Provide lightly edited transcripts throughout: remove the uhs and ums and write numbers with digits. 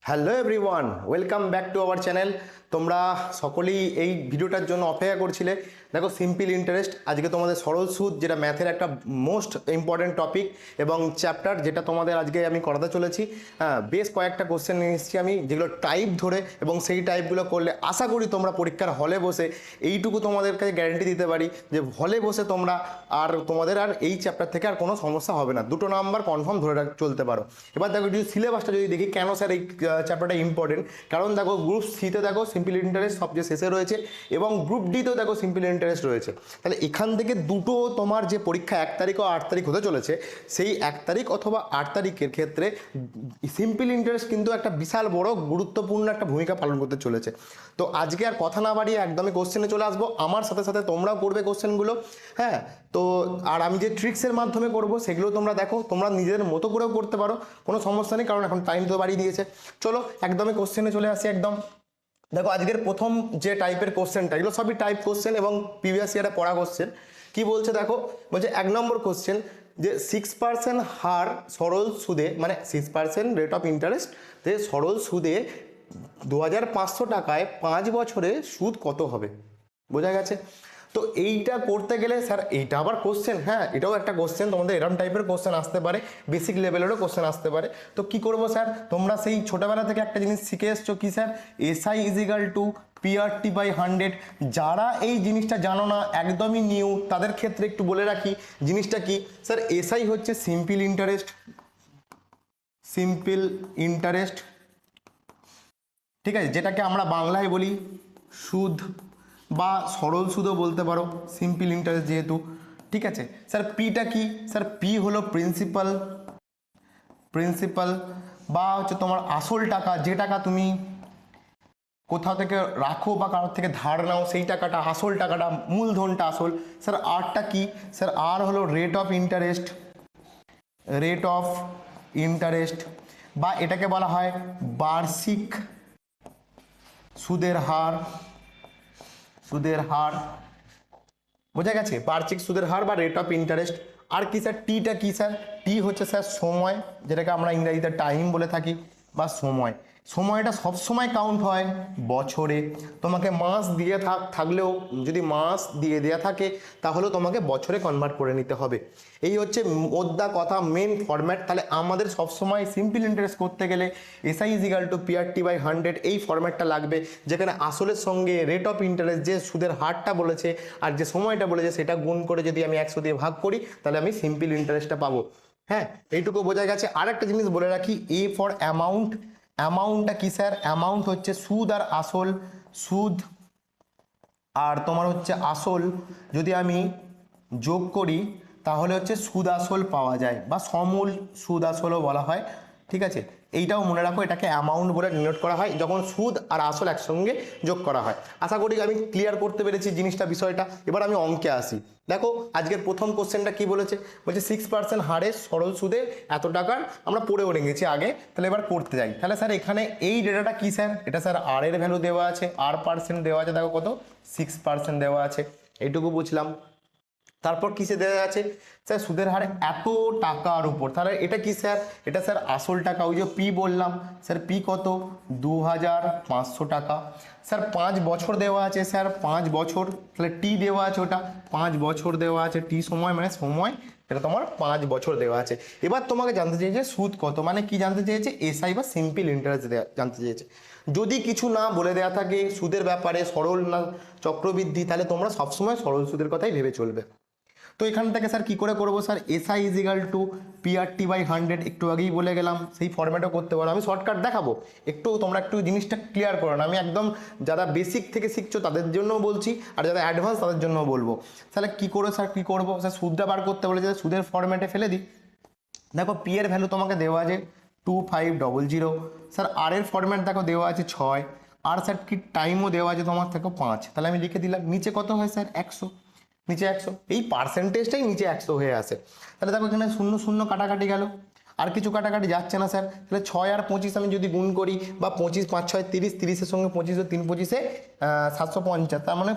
Hello everyone, welcome back to our channel. তোমরা সকলেই এই ভিডিওটার জন্য অপেক্ষা করছিলে। দেখো, সিম্পল ইন্টারেস্ট আজকে তোমাদের সরল সুদ, যেটা ম্যাথের একটা মোস্ট ইম্পর্টেন্ট টপিক এবং চ্যাপ্টার, যেটা তোমাদের আজকে আমি করাতে চলেছি। হ্যাঁ, বেশ কয়েকটা কোশ্চেন নিয়ে এসেছি আমি, যেগুলো টাইপ ধরে, এবং সেই টাইপগুলো করলে আশা করি তোমরা পরীক্ষার হলে বসে, এইটুকু তোমাদের কাছে গ্যারেন্টি দিতে পারি যে হলে বসে তোমরা তোমাদের এই চ্যাপ্টার থেকে আর কোনো সমস্যা হবে না, 2 নাম্বার কনফার্ম ধরে চলতে পারো। এবার দেখো, যদি সিলেবাসটা যদি দেখি, কেন স্যার এই চ্যাপ্টারটা ইম্পর্টেন্ট, কারণ দেখো গ্রুপ সিতে দেখো সিম্পল ইন্টারেস্ট সবচেয়ে শেষে রয়েছে, এবং গ্রুপ ডিতেও দেখো সিম্পল ইন্টারেস্ট রয়েছে। তাহলে এখান থেকে দুটো তোমার যে পরীক্ষা 1 তারিখ ও 8 তারিখ হতে চলেছে, সেই 1 তারিখ অথবা 8 তারিখের ক্ষেত্রে সিম্পল ইন্টারেস্ট কিন্তু একটা বিশাল বড় গুরুত্বপূর্ণ একটা ভূমিকা পালন করতে চলেছে। তো আজকে আর কথা না বাড়িয়ে একদমই কোশ্চেনে চলে আসবো। আমার সাথে সাথে তোমরাও করবে কোশ্চেনগুলো। হ্যাঁ, তো আর আমি যে ট্রিক্সের মাধ্যমে করব সেগুলো তোমরা দেখো, তোমরা নিজেদের মতো করেও করতে পারো, কোনো সমস্যা নেই, কারণ এখন টাইম তো বাড়িয়ে দিয়েছে। চলো একদমই কোশ্চেনে চলে আসি একদম। দেখো, আজকের প্রথম যে টাইপের কোশ্চেনটা, এগুলো সবই টাইপ কোশ্চেন এবং প্রিভিয়াস ইয়ারে পড়া কোশ্চেন। কি বলছে দেখো, বলছে 1 নম্বর কোশ্চেন, যে 6% হার সরল সুদে, মানে 6% রেট অফ ইন্টারেস্ট যে সরল সুদে 2500 টাকায় 5 বছরে সুদ কত হবে? বোঝা গেছে? তো এইটা করতে গেলে স্যার, এইটা আবার কোশ্চেন, হ্যাঁ এটাও একটা কোশ্চেন, তোমাদের এরম টাইপের কোশ্চেন আসতে পারে, বেসিক লেভেলেরও কোশ্চেন আসতে পারে। তো কি করব স্যার, তোমরা সেই ছোটবেলা থেকে একটা জিনিস শিখে এসছো কি sir, SI is equal to PRT by 100। যারা এই জিনিসটা জানো না, একদমই নিউ, তাদের ক্ষেত্রে একটু বলে রাখি জিনিসটা কি স্যার। এসআই হচ্ছে সিম্পল ইন্টারেস্ট, সিম্পল ইন্টারেস্ট, ঠিক আছে, যেটাকে আমরা বাংলায় বলি সুদ বা সরল সুদও বলতে পারো, সিম্পল ইন্টারেস্ট যেহেতু। ঠিক আছে স্যার, পিটা কি স্যার? পি হলো প্রিন্সিপাল, প্রিন্সিপাল বা হচ্ছে তোমার আসল টাকা, যে টাকা তুমি কোথাও থেকে রাখো বা কারোর থেকে ধার নাও, সেই টাকাটা, আসল টাকাটা, মূলধনটা আসল। স্যার আরটা কি স্যার? আর হলো rate of interest, rate of interest, বা এটাকে বলা হয় বার্ষিক সুদের হার, সুদের হার। বোঝা গেছে? বার্ষিক সুদের হার বা রেট অফ ইন্টারেস্ট। আর কি স্যার? টিটা কি স্যার? টি হচ্ছে স্যার সময়, যেটাকে আমরা ইংরেজিতে টাইম বলে থাকি, বা সময়। সময়টা সব সময় কাউন্ট হয় বছরে। তোমাকে মাস দিয়ে থাকলেও, যদি মাস দিয়ে দেওয়া থাকে, তাহলেও তোমাকে বছরে কনভার্ট করে নিতে হবে। এই হচ্ছে মোদ্দা কথা, মেন ফরম্যাট। তাহলে আমাদের সবসময় সিম্পল ইন্টারেস্ট করতে গেলে SI is equal to PRT by 100, এই ফরম্যাটটা লাগবে, যেখানে আসলের সঙ্গে রেট অফ ইন্টারেস্ট, যে সুদের হারটা বলেছে আর যে সময়টা বলেছে, সেটা গুণ করে যদি আমি 100 দিয়ে ভাগ করি, তাহলে আমি সিম্পল ইন্টারেস্টটা পাবো। হ্যাঁ, এইটুকু বোঝা গেছে। আর একটা জিনিস বলে রাখি, এ ফর অ্যামাউন্ট। অ্যামাউন্টটা কি স্যার? অ্যামাউন্ট হচ্ছে সুদ আর আসল, সুদ আর তোমার হচ্ছে আসল যদি আমি যোগ করি, তাহলে হচ্ছে সুদ আসল পাওয়া যায়, বা সমূল সুদ আসলও বলা হয়। ঠিক আছে, এইটাও মনে রাখো, এটাকে অ্যামাউন্ট বলে ডিনোট করা হয় যখন সুদ আর আসল একসঙ্গে যোগ করা হয়। আশা করি আমি ক্লিয়ার করতে পেরেছি জিনিসটা, বিষয়টা। এবার আমি অঙ্কে আসি। দেখো, আজকের প্রথম কোশ্চেনটা কি বলেছে, বলছে 6% হারে সরল সুদে এত টাকার, আমরা পড়েও রেখেছি আগে। তাহলে এবার করতে যাই। তাহলে স্যার এখানে এই ডেটাটা কি স্যার? এটা স্যার আর এর ভ্যালু দেওয়া আছে, আর পার্সেন্ট দেওয়া আছে, দেখো কত 6% দেওয়া আছে, এইটুকু বুঝলাম। তারপর কিসে দেওয়া আছে স্যার? সুদের হার এত টাকার উপর। তাহলে এটা কি স্যার? এটা স্যার আসল টাকা, ওই যে পি বললাম স্যার, পি কত? 2500 টাকা। স্যার 5 বছর দেওয়া আছে স্যার, 5 বছর। তাহলে টি দেওয়া আছে, ওটা 5 বছর দেওয়া আছে, টি সময় মানে সময়, এটা তোমার 5 বছর দেওয়া আছে। এবার তোমাকে জানতে চেয়েছে সুদ কত, মানে কি জানতে চেয়েছে? এসআই বা সিম্পল ইন্টারেস্ট জানতে চেয়েছে। যদি কিছু না বলে দেওয়া থাকে সুদের ব্যাপারে, সরল না চক্রবৃদ্ধি, তাহলে তোমরা সবসময় সরল সুদের কথাই ভেবে চলবে। তো এখান থেকে স্যার কি করে করবো sir? SI is equal to PRT by 100, একটু আগেই বলে গেলাম, সেই ফরম্যাটও করতে পারো। আমি শর্টকাট দেখাবো, একটু তোমরা একটু জিনিসটা ক্লিয়ার করো না। আমি একদম যারা বেসিক থেকে শিখছো তাদের জন্যও বলছি, আর যারা অ্যাডভান্স তাদের জন্যও বলবো। তাহলে কি করে স্যার, কি করবো স্যার? সুদটা বার করতে বলেছে, সুদের ফরম্যাটে ফেলে দিই। দেখো, পি এর ভ্যালু তোমাকে দেওয়া আছে 2500। স্যার আর এর ফরম্যাট দেখো দেওয়া আছে 6, আর স্যার কি টাইমও দেওয়া আছে তোমার থেকে 5। তাহলে আমি লিখে দিলাম, নিচে কত হয় স্যার? 100, নিচে 100, এই পার্সেন্টেজটাই নিচে 100 হয়ে আসে। তাহলে দেখো এখানে 0 0 কাটাকাটি গেল, আর কিছু কাটাকাটি যাচ্ছে না স্যার। তাহলে 6 আর 25 আমি যদি গুণ করি, বা 25 5 6 30, 30-এর সঙ্গে 25, 3 25-এ 750, তার মানে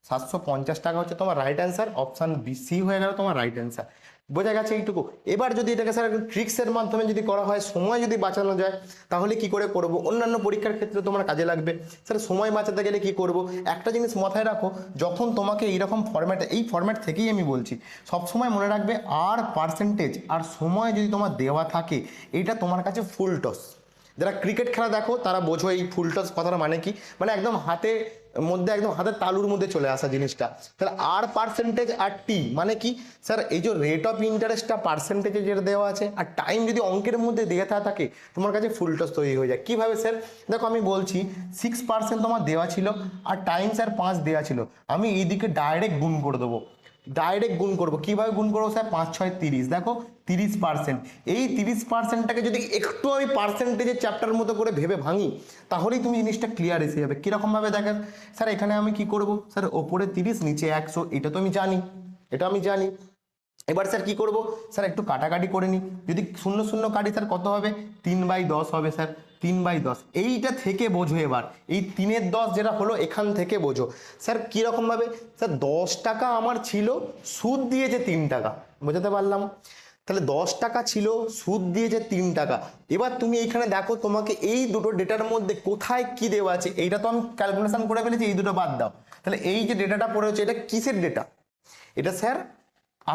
750 টাকা হচ্ছে তোমার right answer. Option B C হয়ে গেল তোমার রাইট অ্যান্সার। বোঝা গেছে এইটুকু। এবার যদি এটাকে স্যার ট্রিক্সের মাধ্যমে যদি করা হয়, সময় যদি বাঁচানো যায়, তাহলে কি করে করব, অন্যান্য পরীক্ষার ক্ষেত্রে তোমার কাজে লাগবে। স্যার সময় বাঁচাতে গেলে কি করব, একটা জিনিস মাথায় রাখো, যখন তোমাকে এইরকম ফরম্যাট, এই ফরম্যাট থেকেই আমি বলছি, সবসময় মনে রাখবে আর পার্সেন্টেজ আর সময় যদি তোমার দেওয়া থাকে, এটা তোমার কাছে ফুল টস। যারা ক্রিকেট খেলা দেখো তারা বোঝো এই ফুল টস কথাটা মানে কি, মানে একদম হাতে মধ্যে, একদম হাতের তালুর মধ্যে চলে আসা জিনিসটা। তাহলে আর পার্সেন্টেজ আর টি মানে কি স্যার, এই যে রেট অফ ইন্টারেস্টটা পার্সেন্টেজে যেটা দেওয়া আছে, আর টাইম যদি অঙ্কের মধ্যে দেওয়া থাকে, তোমার কাছে ফুল টস তৈরি হয়ে যায়। কিভাবে স্যার, দেখো আমি বলছি 6% তোমার দেওয়া ছিল আর টাইম স্যার 5 দেওয়া ছিল, আমি এইদিকে ডাইরেক্ট গুণ করে দেবো, ডাইরেক্ট গুণ করবো। কিভাবে গুণ করবো স্যার, 5 6 30, দেখো 30%। এই 30%টাকে যদি একটু আমি পার্সেন্টেজের চ্যাপ্টার মতো করে ভেবে ভাঙি, তাহলেই তুমি জিনিসটা ক্লিয়ার এসে যাবে। কিরকম ভাবে দেখেন স্যার, এখানে আমি কি করব স্যার, ওপরে 30 নিচে 100, এটা তো আমি জানি, এটা আমি জানি। এবার স্যার কি করব স্যার, একটু কাটাকাটি করে নিই, যদি 0 0 কাটি স্যার কত হবে, 3/10 হবে স্যার, 3/10। এইটা থেকে বোঝো, এবার এই 3-এর 10 যেটা হলো এখান থেকে বোঝো স্যার কীরকম ভাবে, স্যার 10 টাকা আমার ছিল, সুদ দিয়েছে 3 টাকা, বোঝাতে পারলাম। তাহলে 10 টাকা ছিল, সুদ দিয়েছে 3 টাকা। এবার তুমি এইখানে দেখো তোমাকে এই দুটো ডেটার মধ্যে কোথায় কি দেওয়া আছে, এইটা তো আমি ক্যালকুলেশন করে ফেলেছি, এই দুটো বাদ দাও। তাহলে এই যে ডেটাটা পড়ে হচ্ছে, এটা কিসের ডেটা, এটা স্যার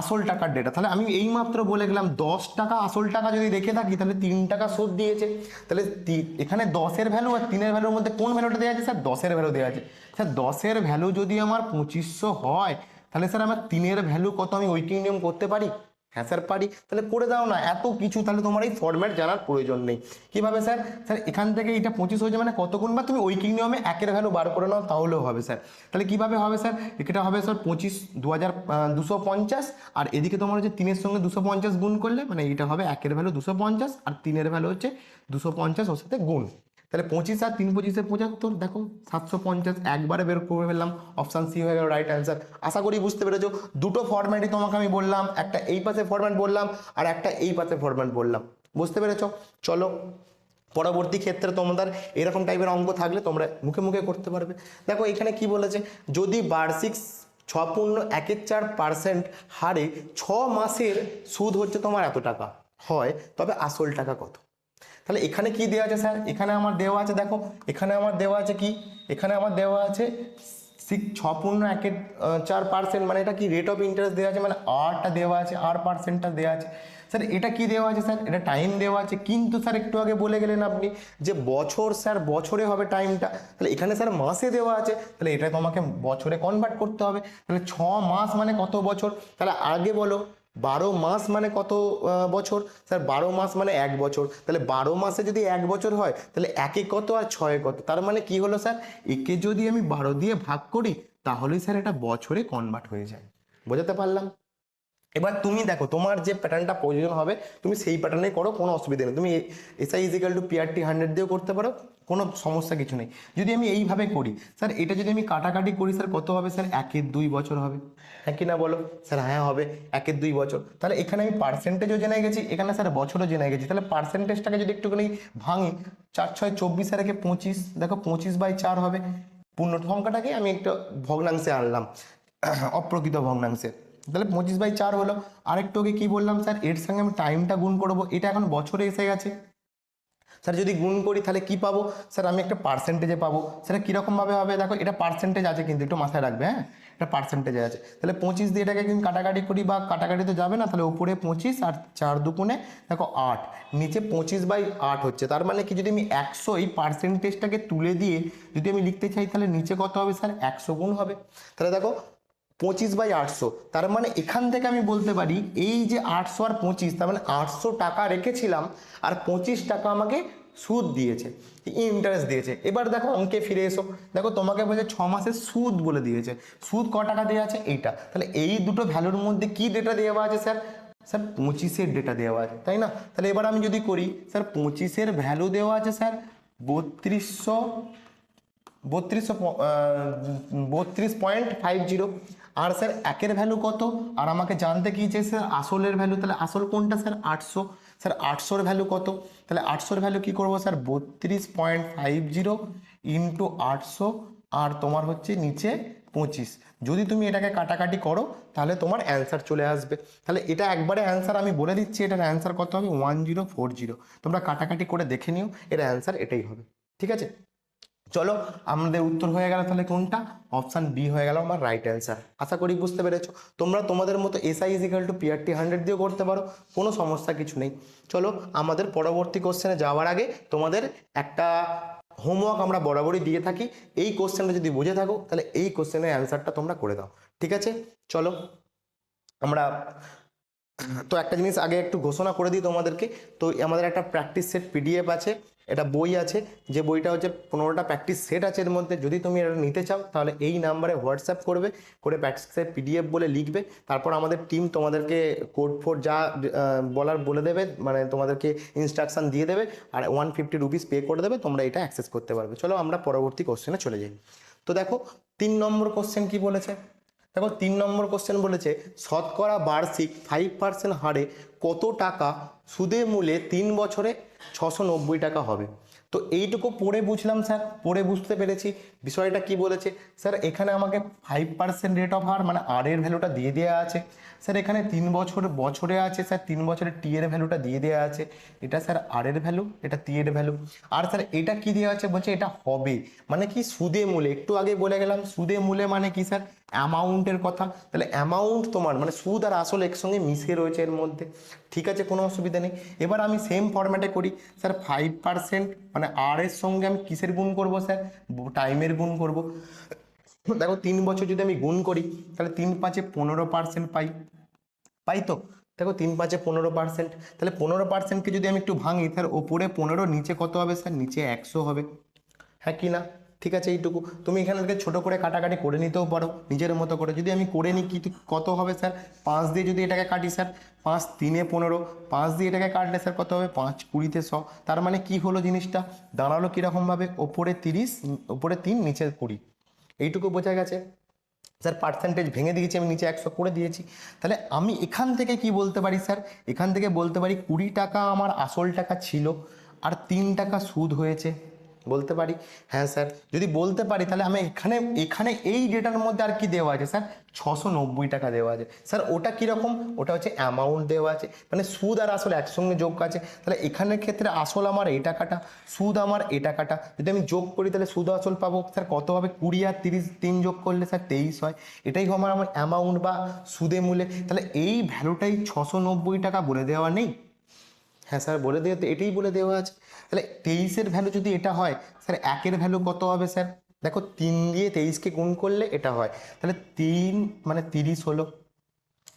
আসল টাকার ডেটা। তাহলে আমি এইমাত্র বলে গেলাম 10 টাকা আসল টাকা যদি রেখে থাকি, তাহলে 3 টাকা সুদ দিয়েছে। তাহলে এখানে 10-এর ভ্যালু আর 3-এর ভ্যালুর মধ্যে কোন ভ্যালুটা দেওয়া আছে স্যার, 10-এর ভ্যালু দেওয়া আছে। স্যার 10-এর ভ্যালু যদি আমার 2500 হয়, তাহলে স্যার আমার 3-এর ভ্যালু কত আমি ঐকিক নিয়ম করতে পারি? হ্যাঁ স্যার পারি। তাহলে করে দাও না, এত কিছু, তাহলে তোমার এই ফরম্যাট জানার প্রয়োজন নেই। কিভাবে স্যার, স্যার এখান থেকে এটা 25 হয়েছে মানে কত গুণ, বা তুমি ঐকিক নিয়মে 1-এর ভ্যালু বার করে নাও, তাহলেও হবে স্যার। তাহলে কিভাবে হবে স্যার, এটা হবে স্যার 25 250, আর এদিকে তোমার হচ্ছে 3-এর সঙ্গে 250 গুণ করলে, মানে এটা হবে 1-এর ভ্যালু 250 আর 3-এর ভ্যালু হচ্ছে 250, ওর সাথে গুণ। তাহলে 25 আর 3 25-এ 75, দেখো 750, একবারে বের করে ফেললাম, অপশান সি হয়ে গেল রাইট অ্যান্সার। আশা করি বুঝতে পেরেছো, দুটো ফরম্যাটই তোমাকে আমি বললাম, একটা এই পাশে ফরম্যাট বললাম আর একটা এই পাশে ফরম্যাট বললাম, বুঝতে পেরেছো? চলো পরবর্তী ক্ষেত্রে তোমাদের এরকম টাইপের অঙ্ক থাকলে তোমরা মুখে মুখে করতে পারবে। দেখো এখানে কি বলেছে, যদি বার্ষিক 6.14% হারে 6 মাসের সুদ হচ্ছে তোমার এত টাকা হয়, তবে আসল টাকা কত? তাহলে এখানে কি দেওয়া আছে স্যার, এখানে আমার দেওয়া আছে, দেখো এখানে আমার দেওয়া আছে কি, এখানে আমার দেওয়া আছে 6.14%, মানে এটা কি রেট অফ ইন্টারেস্ট দেওয়া আছে, মানে আরটা দেওয়া আছে, আর পার্সেন্টটা দেওয়া আছে। স্যার এটা কি দেওয়া আছে স্যার, এটা টাইম দেওয়া আছে, কিন্তু স্যার একটু আগে বলে গেলেন আপনি যে বছর, স্যার বছরে হবে টাইমটা, তাহলে এখানে স্যার মাসে দেওয়া আছে, তাহলে এটা তোমাকে বছরে কনভার্ট করতে হবে। তাহলে 6 মাস মানে কত বছর, তাহলে আগে বলো 12 মাস মানে কত বছর, স্যার 12 মাস মানে 1 বছর, তাহলে 12 মাসে যদি 1 বছর হয়, তাহলে 1-এ কত আর 6-এ কত, তার মানে কি হলো স্যার, একে যদি আমি 12 দিয়ে ভাগ করি, তাহলেই স্যার এটা বছরে কনভার্ট হয়ে যায়। বোঝাতে পারলাম? এবার তুমি দেখো তোমার যে প্যাটার্নটা প্রয়োজন হবে তুমি সেই প্যাটার্নে করো, কোনো অসুবিধা নেই। তুমি SI = PRT 100 দিয়েও করতে পারো, কোনো সমস্যা কিছু নেই। যদি আমি এইভাবে করি স্যার, এটা যদি আমি কাটাকাটি করি স্যার কত হবে স্যার, 1-এর 2 বছর হবে, হ্যাঁ কি না বলো স্যার? হ্যাঁ হবে, 1-এর 2 বছর। তাহলে এখানে আমি পার্সেন্টেজও জেনে গেছি, এখানে স্যার বছরও জেনে গেছি। তাহলে পার্সেন্টেজটাকে যদি একটুখানি ভাঙি, 4 6 24 আর 1-এ 25, দেখো 25/4 হবে। পূর্ণ সংখ্যাটাকে আমি একটু ভগ্নাংশে আনলাম, অপ্রকৃত ভগ্নাংশে। তাহলে 25/4 হলো। আরেকটু আগে কি বললাম স্যার, এর সঙ্গে আমি টাইমটা গুণ করবো, এটা এখন বছরে এসে গেছে। স্যার যদি গুণ করি তাহলে কি পাবো স্যার, আমি একটা পার্সেন্টেজে পাবো। সেটা কীরকমভাবে হবে, দেখো এটা পার্সেন্টেজ আছে কিন্তু একটু মাথায় রাখবে, হ্যাঁ এটা পার্সেন্টেজে আছে। তাহলে 25 দিয়ে এটাকে কিন্তু কাটাকাটি করি, বা কাটাকাটি তো যাবে না, তাহলে উপরে 25 আর 4 দুগুণে দেখো 8, নিচে 25/8 হচ্ছে। তার মানে কি, যদি আমি 100 এই পার্সেন্টেজটাকে তুলে দিয়ে যদি আমি লিখতে চাই, তাহলে নিচে কত হবে স্যার, 100 গুণ হবে। তাহলে দেখো 25/800, তার মানে এখান থেকে আমি বলতে পারি এই যে 800 আর 25, তার মানে 800 টাকা রেখেছিলাম আর 25 টাকা আমাকে সুদ দিয়েছে, ইন্টারেস্ট দিয়েছে। এবার দেখো অঙ্কে ফিরে এসো, দেখো তোমাকে বলছে 6 মাসের সুদ বলে দিয়েছে, সুদ ক টাকা দেওয়া আছে এইটা। তাহলে এই দুটো ভ্যালুর মধ্যে কি ডেটা দেওয়া আছে স্যার, স্যার 25-এর ডেটা দেওয়া আছে, তাই না? তাহলে এবার আমি যদি করি স্যার, 25-এর ভ্যালু দেওয়া আছে স্যার 3250, আর স্যার 1-এর ভ্যালু কত, আর আমাকে জানতে কি চাই স্যার, আসলের ভ্যালু। তাহলে আসল কোনটা স্যার, 800, স্যার 800-এর ভ্যালু কত, তাহলে 800-এর ভ্যালু কি করবো স্যার, 32.50 × 800, আর তোমার হচ্ছে নিচে 25। যদি তুমি এটাকে কাটাকাটি করো তাহলে তোমার অ্যান্সার চলে আসবে। তাহলে এটা একবারে অ্যান্সার আমি বলে দিচ্ছি, এটার অ্যান্সার কত হবে 1040। তোমরা কাটাকাটি করে দেখে নিও, এর অ্যান্সার এটাই হবে। ঠিক আছে, চলো আমাদের উত্তর হয়ে গেল তাহলে কোনটা, অপশান বি হয়ে গেল আমার রাইট অ্যান্সার। আশা করি বুঝতে পেরেছো। তোমরা তোমাদের মতো এসআই ইজিক্যাল টু পিআরটি 100 দিয়েও করতে পারো, কোনো সমস্যা কিছু নেই। চলো আমাদের পরবর্তী কোশ্চেনে যাওয়ার আগে তোমাদের একটা হোমওয়ার্ক আমরা বরাবরই দিয়ে থাকি। এই কোশ্চেনটা যদি বুঝে থাকো তাহলে এই কোশ্চেনের অ্যান্সারটা তোমরা করে দাও। ঠিক আছে, চলো আমরা তো একটা জিনিস আগে একটু ঘোষণা করে দিই তোমাদেরকে। তো আমাদের একটা প্র্যাকটিস সেট পিডিএফ আছে, এটা বই আছে, যে বইটা হচ্ছে 15টা প্র্যাকটিস সেট আছে এর মধ্যে। যদি তুমি এটা নিতে চাও তাহলে এই নাম্বারে হোয়াটসঅ্যাপ করবে, করে প্র্যাকটিস সেট পিডিএফ বলে লিখবে, তারপর আমাদের টিম তোমাদেরকে কোড ফোড যা বলার বলে দেবে, মানে তোমাদেরকে ইনস্ট্রাকশন দিয়ে দেবে, আর 150 রুপিস পে করে দেবে, তোমরা এটা অ্যাক্সেস করতে পারবে। চলো আমরা পরবর্তী কোশ্চেনে চলে যাই। তো দেখো 3 নম্বর কোশ্চেন কি বলেছে। দেখো 3 নম্বর কোশ্চেন বলেছে শতকরা বার্ষিক 5% হারে কত টাকা সুদে মূলে 3 বছরে 690 টাকা হবে। তো এইটুকু পড়ে বুঝলাম স্যার, পড়ে বুঝতে পেরেছি বিষয়টা কি বলেছে। স্যার এখানে আমাকে 5% রেট অফ হার মানে আর এর ভ্যালুটা দিয়ে দেওয়া আছে। স্যার এখানে 3 বছর বছরে আছে, স্যার 3 বছরের টি এর ভ্যালুটা দিয়ে দেওয়া আছে। এটা স্যার আর এর ভ্যালু, এটা টি এর ভ্যালু। আর স্যার এটা কি দেওয়া আছে, বলছে এটা হবে মানে কি সুদে মূলে। একটু আগে বলে গেলাম সুদে মূলে মানে কি স্যার, অ্যামাউন্টের কথা। তাহলে অ্যামাউন্ট তোমার মানে সুদ আর আসল একসঙ্গে মিশে রয়েছে এর মধ্যে। ঠিক আছে, কোনো অসুবিধা নেই। এবার আমি সেম ফরম্যাটে করি স্যার। 5% মানে আর এর সঙ্গে আমি কিসের গুণ করব স্যার, টাইমের গুণ করব। দেখো 3 বছর যদি আমি গুণ করি তাহলে 3 5 15% পাই, পাই তো। দেখো 3 5 15%, তাহলে 15%কে যদি আমি একটু ভাঙি তাহলে ওপরে 15, নিচে কত হবে স্যার, নিচে 100 হবে। হ্যাঁ কি না? ঠিক আছে, এইটুকু তুমি এখানে থেকে ছোটো করে কাটাকাটি করে নিতেও পারো নিজের মতো করে। যদি আমি করে নিই কি কত হবে স্যার, 5 দিয়ে যদি এটাকে কাটি স্যার, 5 3 15, 5 দিয়ে এটাকে কাটলে স্যার কত হবে, 5 20 তে 100। তার মানে কি হলো জিনিসটা, দাঁড়ালো কীরকমভাবে, ওপরে 30, ওপরে 3, নিচে 20। এইটুকু বোঝা গেছে স্যার। পার্সেন্টেজ ভেঙে দিয়েছি আমি, নিচে 100 করে দিয়েছি। তাহলে আমি এখান থেকে কি বলতে পারি স্যার, এখান থেকে বলতে পারি 20 টাকা আমার আসল টাকা ছিল আর 3 টাকা সুদ হয়েছে, বলতে পারি। হ্যাঁ স্যার, যদি বলতে পারি তাহলে আমি এখানে এখানে এই ডেটার মধ্যে আর কি দেওয়া আছে স্যার, 690 টাকা দেওয়া আছে স্যার। ওটা কীরকম, ওটা হচ্ছে অ্যামাউন্ট দেওয়া আছে, মানে সুদ আর আসল একসঙ্গে যোগ আছে। তাহলে এখানের ক্ষেত্রে আসল আমার এই টাকাটা, সুদ আমার এই টাকাটা, যদি আমি যোগ করি তাহলে সুদ আসল পাবো স্যার কত হবে, 20 আর 30 3 যোগ করলে স্যার 23 হয়। এটাই আমার আমার অ্যামাউন্ট বা সুদে মূলে। তাহলে এই ভ্যালুটাই 690 টাকা বলে দেওয়া নেই। হ্যাঁ স্যার বলে দেওয়া, তো এটাই বলে দেওয়া আছে। তাহলে 23-এর ভ্যালু যদি এটা হয় স্যার, 1-এর ভ্যালু কত হবে স্যার, দেখো 3 দিয়ে 23-কে গুণ করলে এটা হয়, তাহলে 3 মানে 30 হলো,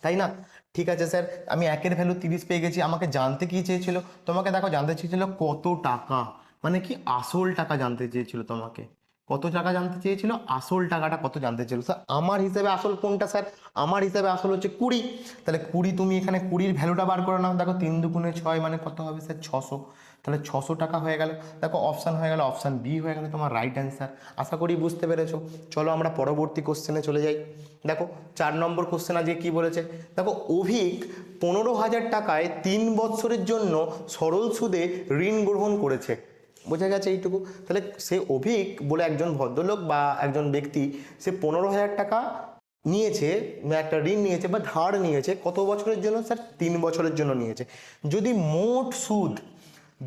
তাই না? ঠিক আছে স্যার, আমি 1-এর ভ্যালু 30 পেয়ে গেছি। আমাকে জানতে কি চেয়েছিল, তোমাকে দেখো জানতে চেয়েছিল কত টাকা, মানে কি আসল টাকা জানতে চেয়েছিল তোমাকে। কত টাকা জানতে চেয়েছিল, আসল টাকাটা কত জানতে চেয়েছিল স্যার। আমার হিসাবে আসল কোনটা স্যার, আমার হিসাবে আসল হচ্ছে 20। তাহলে 20 তুমি এখানে 20-র ভ্যালুটা বার করে নাও। দেখো 3 দুগুণে 6 মানে কত হবে স্যার, 600। তাহলে 600 টাকা হয়ে গেল। দেখো অপশান হয়ে গেল, অপশান বি হয়ে গেল তোমার রাইট অ্যান্সার। আশা করি বুঝতে পেরেছো। চলো আমরা পরবর্তী কোশ্চেনে চলে যাই। দেখো 4 নম্বর কোশ্চেন আজকে কি বলেছে। দেখো অভিক 15,000 টাকায় 3 বছরের জন্য সরল সুদে ঋণ গ্রহণ করেছে। বোঝা গেছে এইটুকু। তাহলে সে অভিক বলে একজন ভদ্রলোক বা একজন ব্যক্তি, সে 15,000 টাকা নিয়েছে, একটা ঋণ নিয়েছে বা ধার নিয়েছে, কত বছরের জন্য স্যার, 3 বছরের জন্য নিয়েছে। যদি মোট সুদ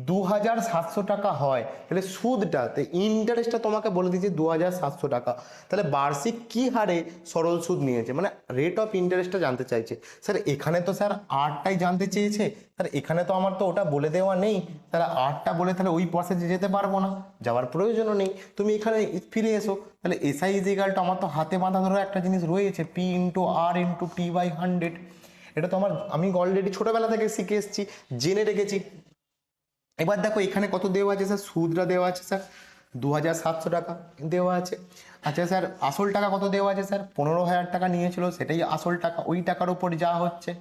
2,700 টাকা হয় তাহলে সুদটাতে ইন্টারেস্টটা তোমাকে বলে দিয়েছে 2,700 টাকা। তাহলে বার্ষিক কি হারে সরল সুদ নিয়েছে, মানে রেট অফ ইন্টারেস্টটা জানতে চাইছে। স্যার এখানে তো স্যার আরটাই জানতে চেয়েছে স্যার, এখানে তো আমার তো ওটা বলে দেওয়া নেই। তাহলে আরটা বলে তাহলে ওই প্রসেসে যেতে পারবো না, যাওয়ার প্রয়োজনও নেই। তুমি এখানে ফিরে এসো। তাহলে এসআই ইজ ইকাল টু, আমার তো হাতে বাঁধা ধরো একটা জিনিস রয়েছে, P into R into T by 100। এটা তো আমি অলরেডি ছোটোবেলা থেকে শিখে এসেছি, জেনে রেখেছি। এবার দেখো এখানে কত দেওয়া আছে স্যার, সুদটা দেওয়া আছে স্যার 2,700 টাকা দেওয়া আছে। আচ্ছা স্যার আসল টাকা কত দেওয়া আছে স্যার, 15,000 টাকা নিয়েছিল, সেটাই আসল টাকা, ওই টাকার উপর যা হচ্ছে।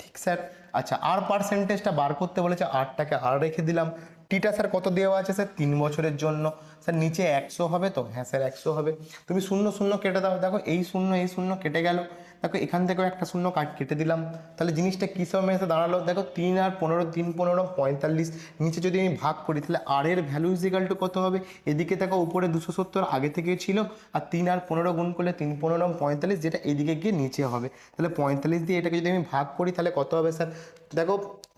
ঠিক স্যার। আচ্ছা আর পার্সেন্টেজটা বার করতে বলেছে, আরটাকে আর রেখে দিলাম। টিটা স্যার কত দেওয়া আছে স্যার, 3 বছরের জন্য। স্যার নিচে 100 হবে তো, হ্যাঁ স্যার 100 হবে। তুমি শূন্য শূন্য কেটে দাও, দেখো এই শূন্য কেটে গেল। দেখো এখান থেকেও একটা শূন্য কেটে দিলাম, তাহলে জিনিসটা কী সময় এসে দাঁড়ালো, দেখো 3 আর 15, 3 15 45, নিচে যদি আমি ভাগ করি তাহলে আর এর ভ্যালু ইজ ইকাল টু কত হবে, এদিকে দেখো উপরে 270 আগে থেকে ছিল, আর 3 আর 15 গুণ করলে 3 15 45, যেটা এদিকে গিয়ে নিচে হবে, তাহলে 45 দিয়ে এটাকে যদি আমি ভাগ করি তাহলে কত হবে স্যার, দেখো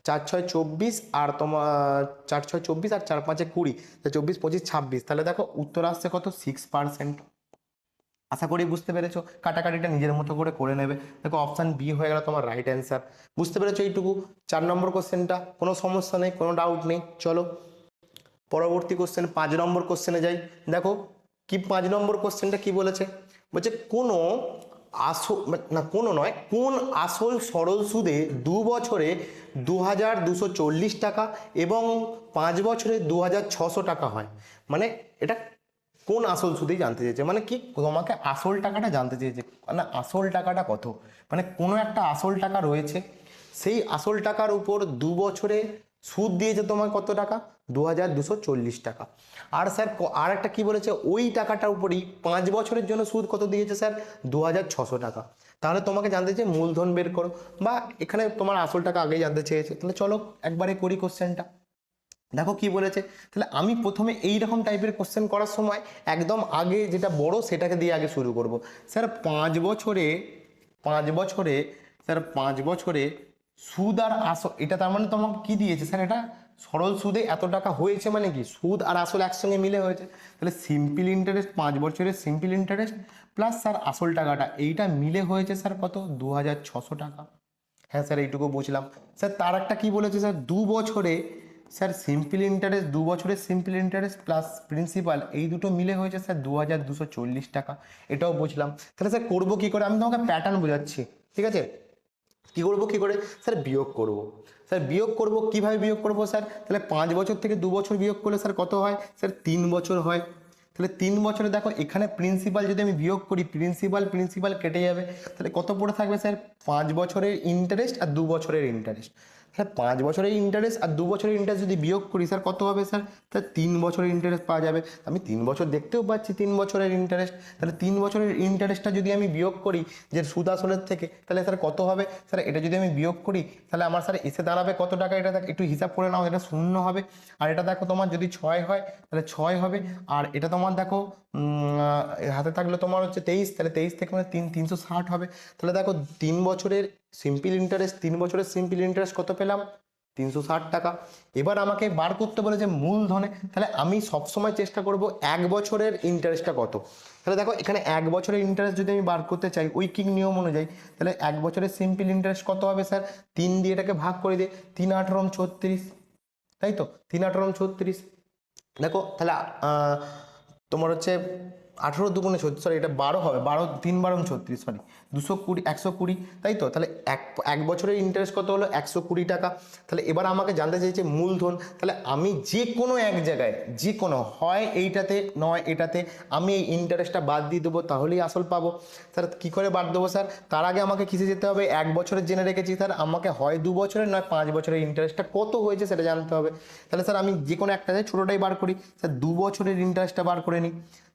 4 6 24 আর তোমার 4 6 24 আর 4 5 20, 24 25 26, তাহলে দেখো উত্তর আসছে কত 6%। আশা করি বুঝতে পেরেছো, কাটাকাটিটা নিজের মতো করে নেবে। দেখো অপশান বি হয়ে গেল তোমার রাইট অ্যান্সার। বুঝতে পেরেছো এইটুকু 4 নম্বর কোশ্চেনটা, কোনো সমস্যা নেই, কোনো ডাউট নেই। চলো পরবর্তী কোশ্চেন 5 নম্বর কোশ্চেনে যাই। দেখো কি 5 নম্বর কোশ্চেনটা কি বলেছে, বলছে কোনো আসল না কোনো নয়, কোন আসল সরল সুদে 2 বছরে 2240 টাকা এবং 5 বছরে 2600 টাকা হয়। মানে এটা কোন আসল সুদেই জানতে চেয়েছে, মানে কি তোমাকে আসল টাকাটা জানতে চেয়েছে, মানে আসল টাকাটা কত, মানে কোনো একটা আসল টাকা রয়েছে, সেই আসল টাকার উপর 2 বছরে সুদ দিয়েছে তোমার কত টাকা, 2240 টাকা। আর স্যার আর একটা কি বলেছে, ওই টাকাটার উপরই 5 বছরের জন্য সুদ কত দিয়েছে স্যার, 2600 টাকা। তাহলে তোমাকে জানতে চেয়ে মূলধন বের করো, বা এখানে তোমার আসল টাকা আগেই জানতে চেয়েছে, তাহলে চলো একবারে করি কোশ্চেনটা। দেখো কি বলেছে, তাহলে আমি প্রথমে এই রকম টাইপের কোশ্চেন করার সময় একদম আগে যেটা বড় সেটাকে দিয়ে আগে শুরু করব। স্যার 5 বছরে স্যার 5 বছরে সুদ আর আসল, এটা তার মানে তোমাকে কি দিয়েছে স্যার, এটা সরল সুদে এত টাকা হয়েছে, মানে কি সুদ আর আসল একসঙ্গে মিলে হয়েছে, তাহলে সিম্পল ইন্টারেস্ট 5 বছরের সিম্পল ইন্টারেস্ট প্লাস স্যার আসল টাকাটা এইটা মিলে হয়েছে স্যার কত, 2600 টাকা। হ্যাঁ স্যার এইটুকু বুঝলাম। স্যার তার একটা কি বলেছে স্যার, 2 বছরে স্যার সিম্পল ইন্টারেস্ট, 2 বছরের সিম্পল ইন্টারেস্ট প্লাস প্রিন্সিপাল এই দুটো মিলে হয়েছে স্যার 2240 টাকা, এটাও বুঝলাম। তাহলে স্যার করবো কী করে, আমি তোমাকে প্যাটার্ন বোঝাচ্ছি, ঠিক আছে। কী করবো কী করে স্যার, বিয়োগ করব। স্যার বিয়োগ করব, কীভাবে বিয়োগ করব স্যার, তাহলে 5 বছর থেকে 2 বছর বিয়োগ করলে স্যার কত হয়, স্যার 3 বছর হয়। তাহলে 3 বছরে দেখো এখানে প্রিন্সিপাল যদি আমি বিয়োগ করি, প্রিন্সিপাল কেটে যাবে, তাহলে কত পড়ে থাকবে স্যার, 5 বছরের ইন্টারেস্ট আর 2 বছরের ইন্টারেস্ট। স্যার 5 বছরের ইন্টারেস্ট আর 2 বছরের ইন্টারেস্ট যদি বিয়োগ করি স্যার কত হবে স্যার, স্যার 3 বছরের ইন্টারেস্ট পাওয়া যাবে। আমি 3 বছর দেখতেও পাচ্ছি 3 বছরের ইন্টারেস্ট, তাহলে 3 বছরের ইন্টারেস্টটা যদি আমি বিয়োগ করি যে সুদ আসলের থেকে, তাহলে স্যার কত হবে স্যার, এটা যদি আমি বিয়োগ করি তাহলে আমার স্যার এসে দাঁড়াবে কত টাকা, এটা একটু হিসাব করে নাও, এটা 0 হবে। আর এটা দেখো তোমার যদি 6 হয় তাহলে 6 হবে, আর এটা তোমার দেখো হাতে থাকলে তোমার হচ্ছে 23, তাহলে 23 থেকে মানে 360 হবে। তাহলে দেখো 3 বছরের সিম্পল ইন্টারেস্ট, 3 বছরের সিম্পল ইন্টারেস্ট কত পেলাম, 360 টাকা। এবার আমাকে বার করতে বলে যে মূলধনে, তাহলে আমি সবসময় চেষ্টা করব 1 বছরের ইন্টারেস্টটা কত। তাহলে দেখো এখানে 1 বছরের ইন্টারেস্ট যদি আমি বার করতে চাই উইকিং নিয়ম অনুযায়ী, তাহলে 1 বছরের সিম্পল ইন্টারেস্ট কত হবে স্যার, 3 দিয়ে এটাকে ভাগ করে দিয়ে 3 18 36, তাই তো 3 18 36। দেখো তাহলে তোমার হচ্ছে 18 দুগুণে 36, সরি এটা 12 হবে, 12 3 12 36, সরি 220 120, তাই তো। তাহলে এক বছরের ইন্টারেস্ট কত হলো, 120 টাকা। তাহলে এবার আমাকে জানতে চাইছে মূলধন, তাহলে আমি যে কোনো এক জায়গায়, যে কোনো হয় এইটাতে নয় এটাতে, আমি এই ইন্টারেস্টটা বাদ দিয়ে দেবো, তাহলেই আসল পাবো। স্যার কী করে বাদ দেবো স্যার, তার আগে আমাকে কিসে যেতে হবে, 1 বছরের জেনে রেখেছি স্যার, আমাকে হয় 2 বছরের নয় 5 বছরের ইন্টারেস্টটা কত হয়েছে সেটা জানতে হবে। তাহলে স্যার আমি যে কোনো একটা ছোটোটাই বার করি, স্যার 2 বছরের ইন্টারেস্টটা বার করে নিই,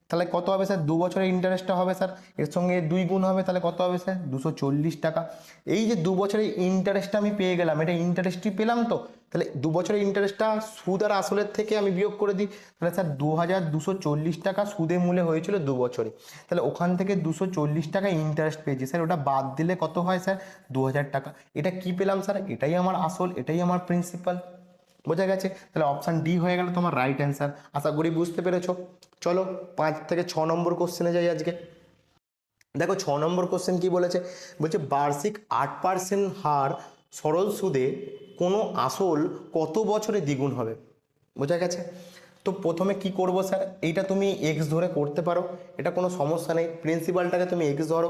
তাহলে কত হবে স্যার, 2 বছরের ইন্টারেস্টটা হবে স্যার এর সঙ্গে 2 গুণ হবে, তাহলে কত হবে স্যার 240 টাকা। এই যে 2 বছরের ইন্টারেস্টটা আমি পেয়ে গেলাম, এটা ইন্টারেস্টই পেলাম তো, তাহলে 2 বছরের ইন্টারেস্টটা সুদ আর আসলের থেকে আমি বিয়োগ করে দিই, তাহলে স্যার 2240 টাকা সুদে মূলে হয়েছিল 2 বছরে, তাহলে ওখান থেকে 240 টাকা ইন্টারেস্ট পেয়েছি স্যার, ওটা বাদ দিলে কত হয় স্যার 2000 টাকা। এটা কি পেলাম স্যার, এটাই আমার আসল, এটাই আমার প্রিন্সিপাল। বোঝা গেছে, তাহলে অপশান ডি হয়ে গেল তোমার রাইট অ্যান্সার। আশা করি বুঝতে পেরেছো। চলো 5 থেকে 6 নম্বর কোশ্চেনে যাই আজকে। দেখো 6 নম্বর কোশ্চেন কি বলেছে, বলছে বার্ষিক 8% হার সরল সুদে কোনো আসল কত বছরে দ্বিগুণ হবে। বোঝা গেছে, তো প্রথমে কি করব স্যার, এইটা তুমি এক্স ধরে করতে পারো, এটা কোনো সমস্যা নেই। প্রিন্সিপালটাকে তুমি এক্স ধরো,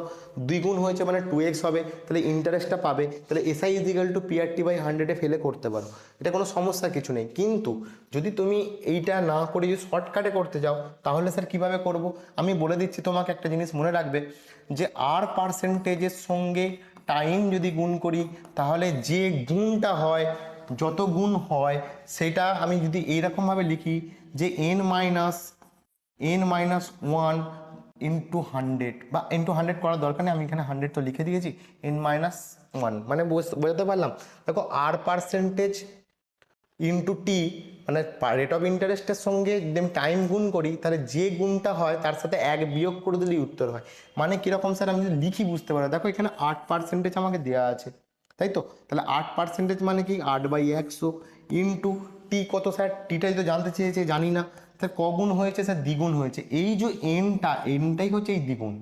দ্বিগুণ হয়েছে মানে 2x হবে, তাহলে ইন্টারেস্টটা পাবে, তাহলে SI is equal two PRT/100 ফেলে করতে পারো, এটা কোনো সমস্যা কিছু নেই। কিন্তু যদি তুমি এইটা না করে যদি শর্টকাটে করতে যাও তাহলে স্যার কিভাবে করব, আমি বলে দিচ্ছি তোমাকে একটা জিনিস মনে রাখবে, যে আর পার্সেন্টেজের সঙ্গে টাইম যদি গুণ করি তাহলে যে গুণটা হয়, যত গুণ হয় সেটা আমি যদি এইরকমভাবে লিখি যে n - 1 ইন্টু 100 বা ইন্টু 100 করার দরকার নেই, আমি এখানে 100 তো লিখে দিয়েছি, n-1 মানে বোঝাতে পারলাম। দেখো আর পার্সেন্টেজ ইন্টু টি মানে রেট অফ ইন্টারেস্টের সঙ্গে যদি আমি টাইম গুণ করি তাহলে যে গুণটা হয় তার সাথে 1 বিয়োগ করে দিলেই উত্তর হয়। মানে কীরকম স্যার, আমি যদি লিখি বুঝতে পারো, দেখো এখানে 8% আমাকে দেওয়া আছে, তাই তো, তাহলে 8% মানে কি 8/100 ইন্টু টি কত স্যার, টিটাই তো জানতে চেয়েছে, জানি না, স্যার কগুণ হয়েছে স্যার, দ্বিগুণ হয়েছে, এই যে এনটাই হচ্ছে এই দ্বিগুণ,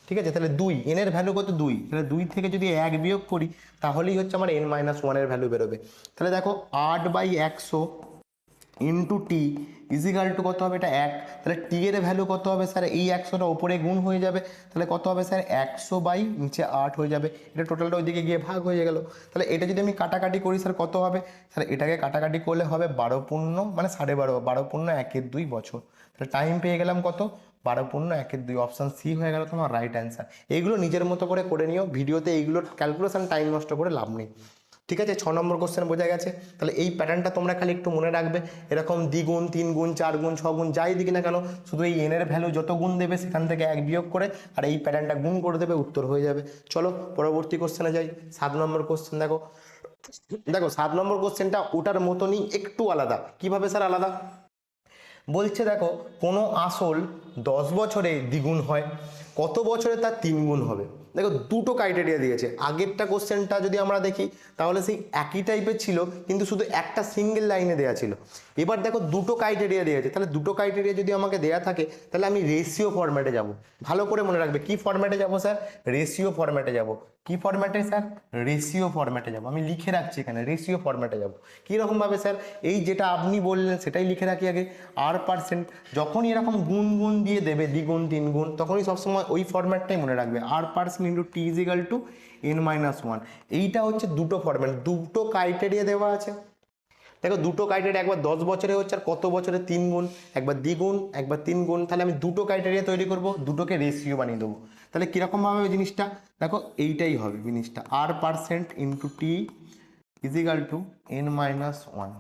ঠিক আছে, তাহলে 2 এনের ভ্যালু কত 2, তাহলে 2 থেকে যদি 1 বিয়োগ করি তাহলেই হচ্ছে আমার n-1 এর ভ্যালু বেরোবে। তাহলে দেখো 8/100 ইন্টু টি ইজিক্যাল টু কত হবে, এটা 1, তাহলে টি এর ভ্যালু কত হবে স্যার, এই 100টা ওপরে গুণ হয়ে যাবে, তাহলে কত হবে স্যার 100/8 হয়ে যাবে, এটা টোটালটা ওইদিকে গিয়ে ভাগ হয়ে গেল। তাহলে এটা যদি আমি কাটাকাটি করি স্যার কত হবে, স্যার এটাকে কাটাকাটি করলে হবে 12 পূর্ণ মানে 12.5, 12 পূর্ণ 1/2 বছর, তাহলে টাইম পেয়ে গেলাম কত 12 পূর্ণ 1/2, অপশান সি হয়ে গেল তোমার রাইট অ্যান্সার। এইগুলো নিজের মতো করে নিও, ভিডিওতে এইগুলোর ক্যালকুলেশন টাইম নষ্ট করে লাভ নেই, ঠিক আছে। 6 নম্বর কোশ্চেন বোঝা গেছে। তাহলে এই প্যাটার্নটা তোমরা খালি একটু মনে রাখবে, এরকম দ্বিগুণ 3 গুণ 4 গুণ 6 গুণ যাই দিক না কেন, শুধু এই এনের ভ্যালু যত গুণ দেবে সেখান থেকে 1 বিয়োগ করে আর এই প্যাটার্নটা গুণ করে দেবে, উত্তর হয়ে যাবে। চলো পরবর্তী কোশ্চেনে যাই। 7 নম্বর কোশ্চেন দেখো, 7 নম্বর কোশ্চেনটা ওটার মতনই একটু আলাদা। কিভাবে স্যার আলাদা বলছে, দেখো কোনো আসল 10 বছরে দ্বিগুণ হয়, কত বছরে তার 3 গুণ হবে। দেখো দুটো ক্রাইটেরিয়া দিয়েছে, আগেরটা কোশ্চেনটা যদি আমরা দেখি তাহলে সেই একই টাইপের ছিল কিন্তু শুধু একটা সিঙ্গেল লাইনে দেওয়া ছিল। এবার দেখো দুটো ক্রাইটেরিয়া দিয়েছে, তাহলে দুটো ক্রাইটেরিয়া যদি আমাকে দেয়া থাকে তাহলে আমি রেশিও ফরম্যাটে যাব। ভালো করে মনে রাখবে কি ফরম্যাটে যাব স্যার, রেশিও ফরম্যাটে যাব। কি ফরম্যাটে স্যার, রেশিও ফরম্যাটে যাব, আমি লিখে রাখছি এখানে রেশিও ফরম্যাটে যাব। কীরকমভাবে স্যার, এই যেটা আপনি বললেন সেটাই লিখে রাখি আগে, r%, যখনই এরকম গুণ গুণ দিয়ে দেবে দ্বিগুণ 3 গুণ তখনই সবসময় ওই ফরম্যাটটাই মনে রাখবে, r% into T is equal two n-1। এইটা হচ্ছে দুটো ফরম্যাট, দুটো ক্রাইটেরিয়া দেওয়া আছে। দেখো দুটো ক্রাইটেরিয়া, একবার 10 বছরে হচ্ছে আর কত বছরে 3 গুণ, একবার দ্বিগুণ একবার 3 গুণ, তাহলে আমি দুটো ক্রাইটেরিয়া তৈরি করব, দুটোকে রেশিও বানিয়ে দেবো। তাহলে কীরকমভাবে ওই জিনিসটা দেখো, এইটাই হবে জিনিসটা, r% into T is equal two n-1।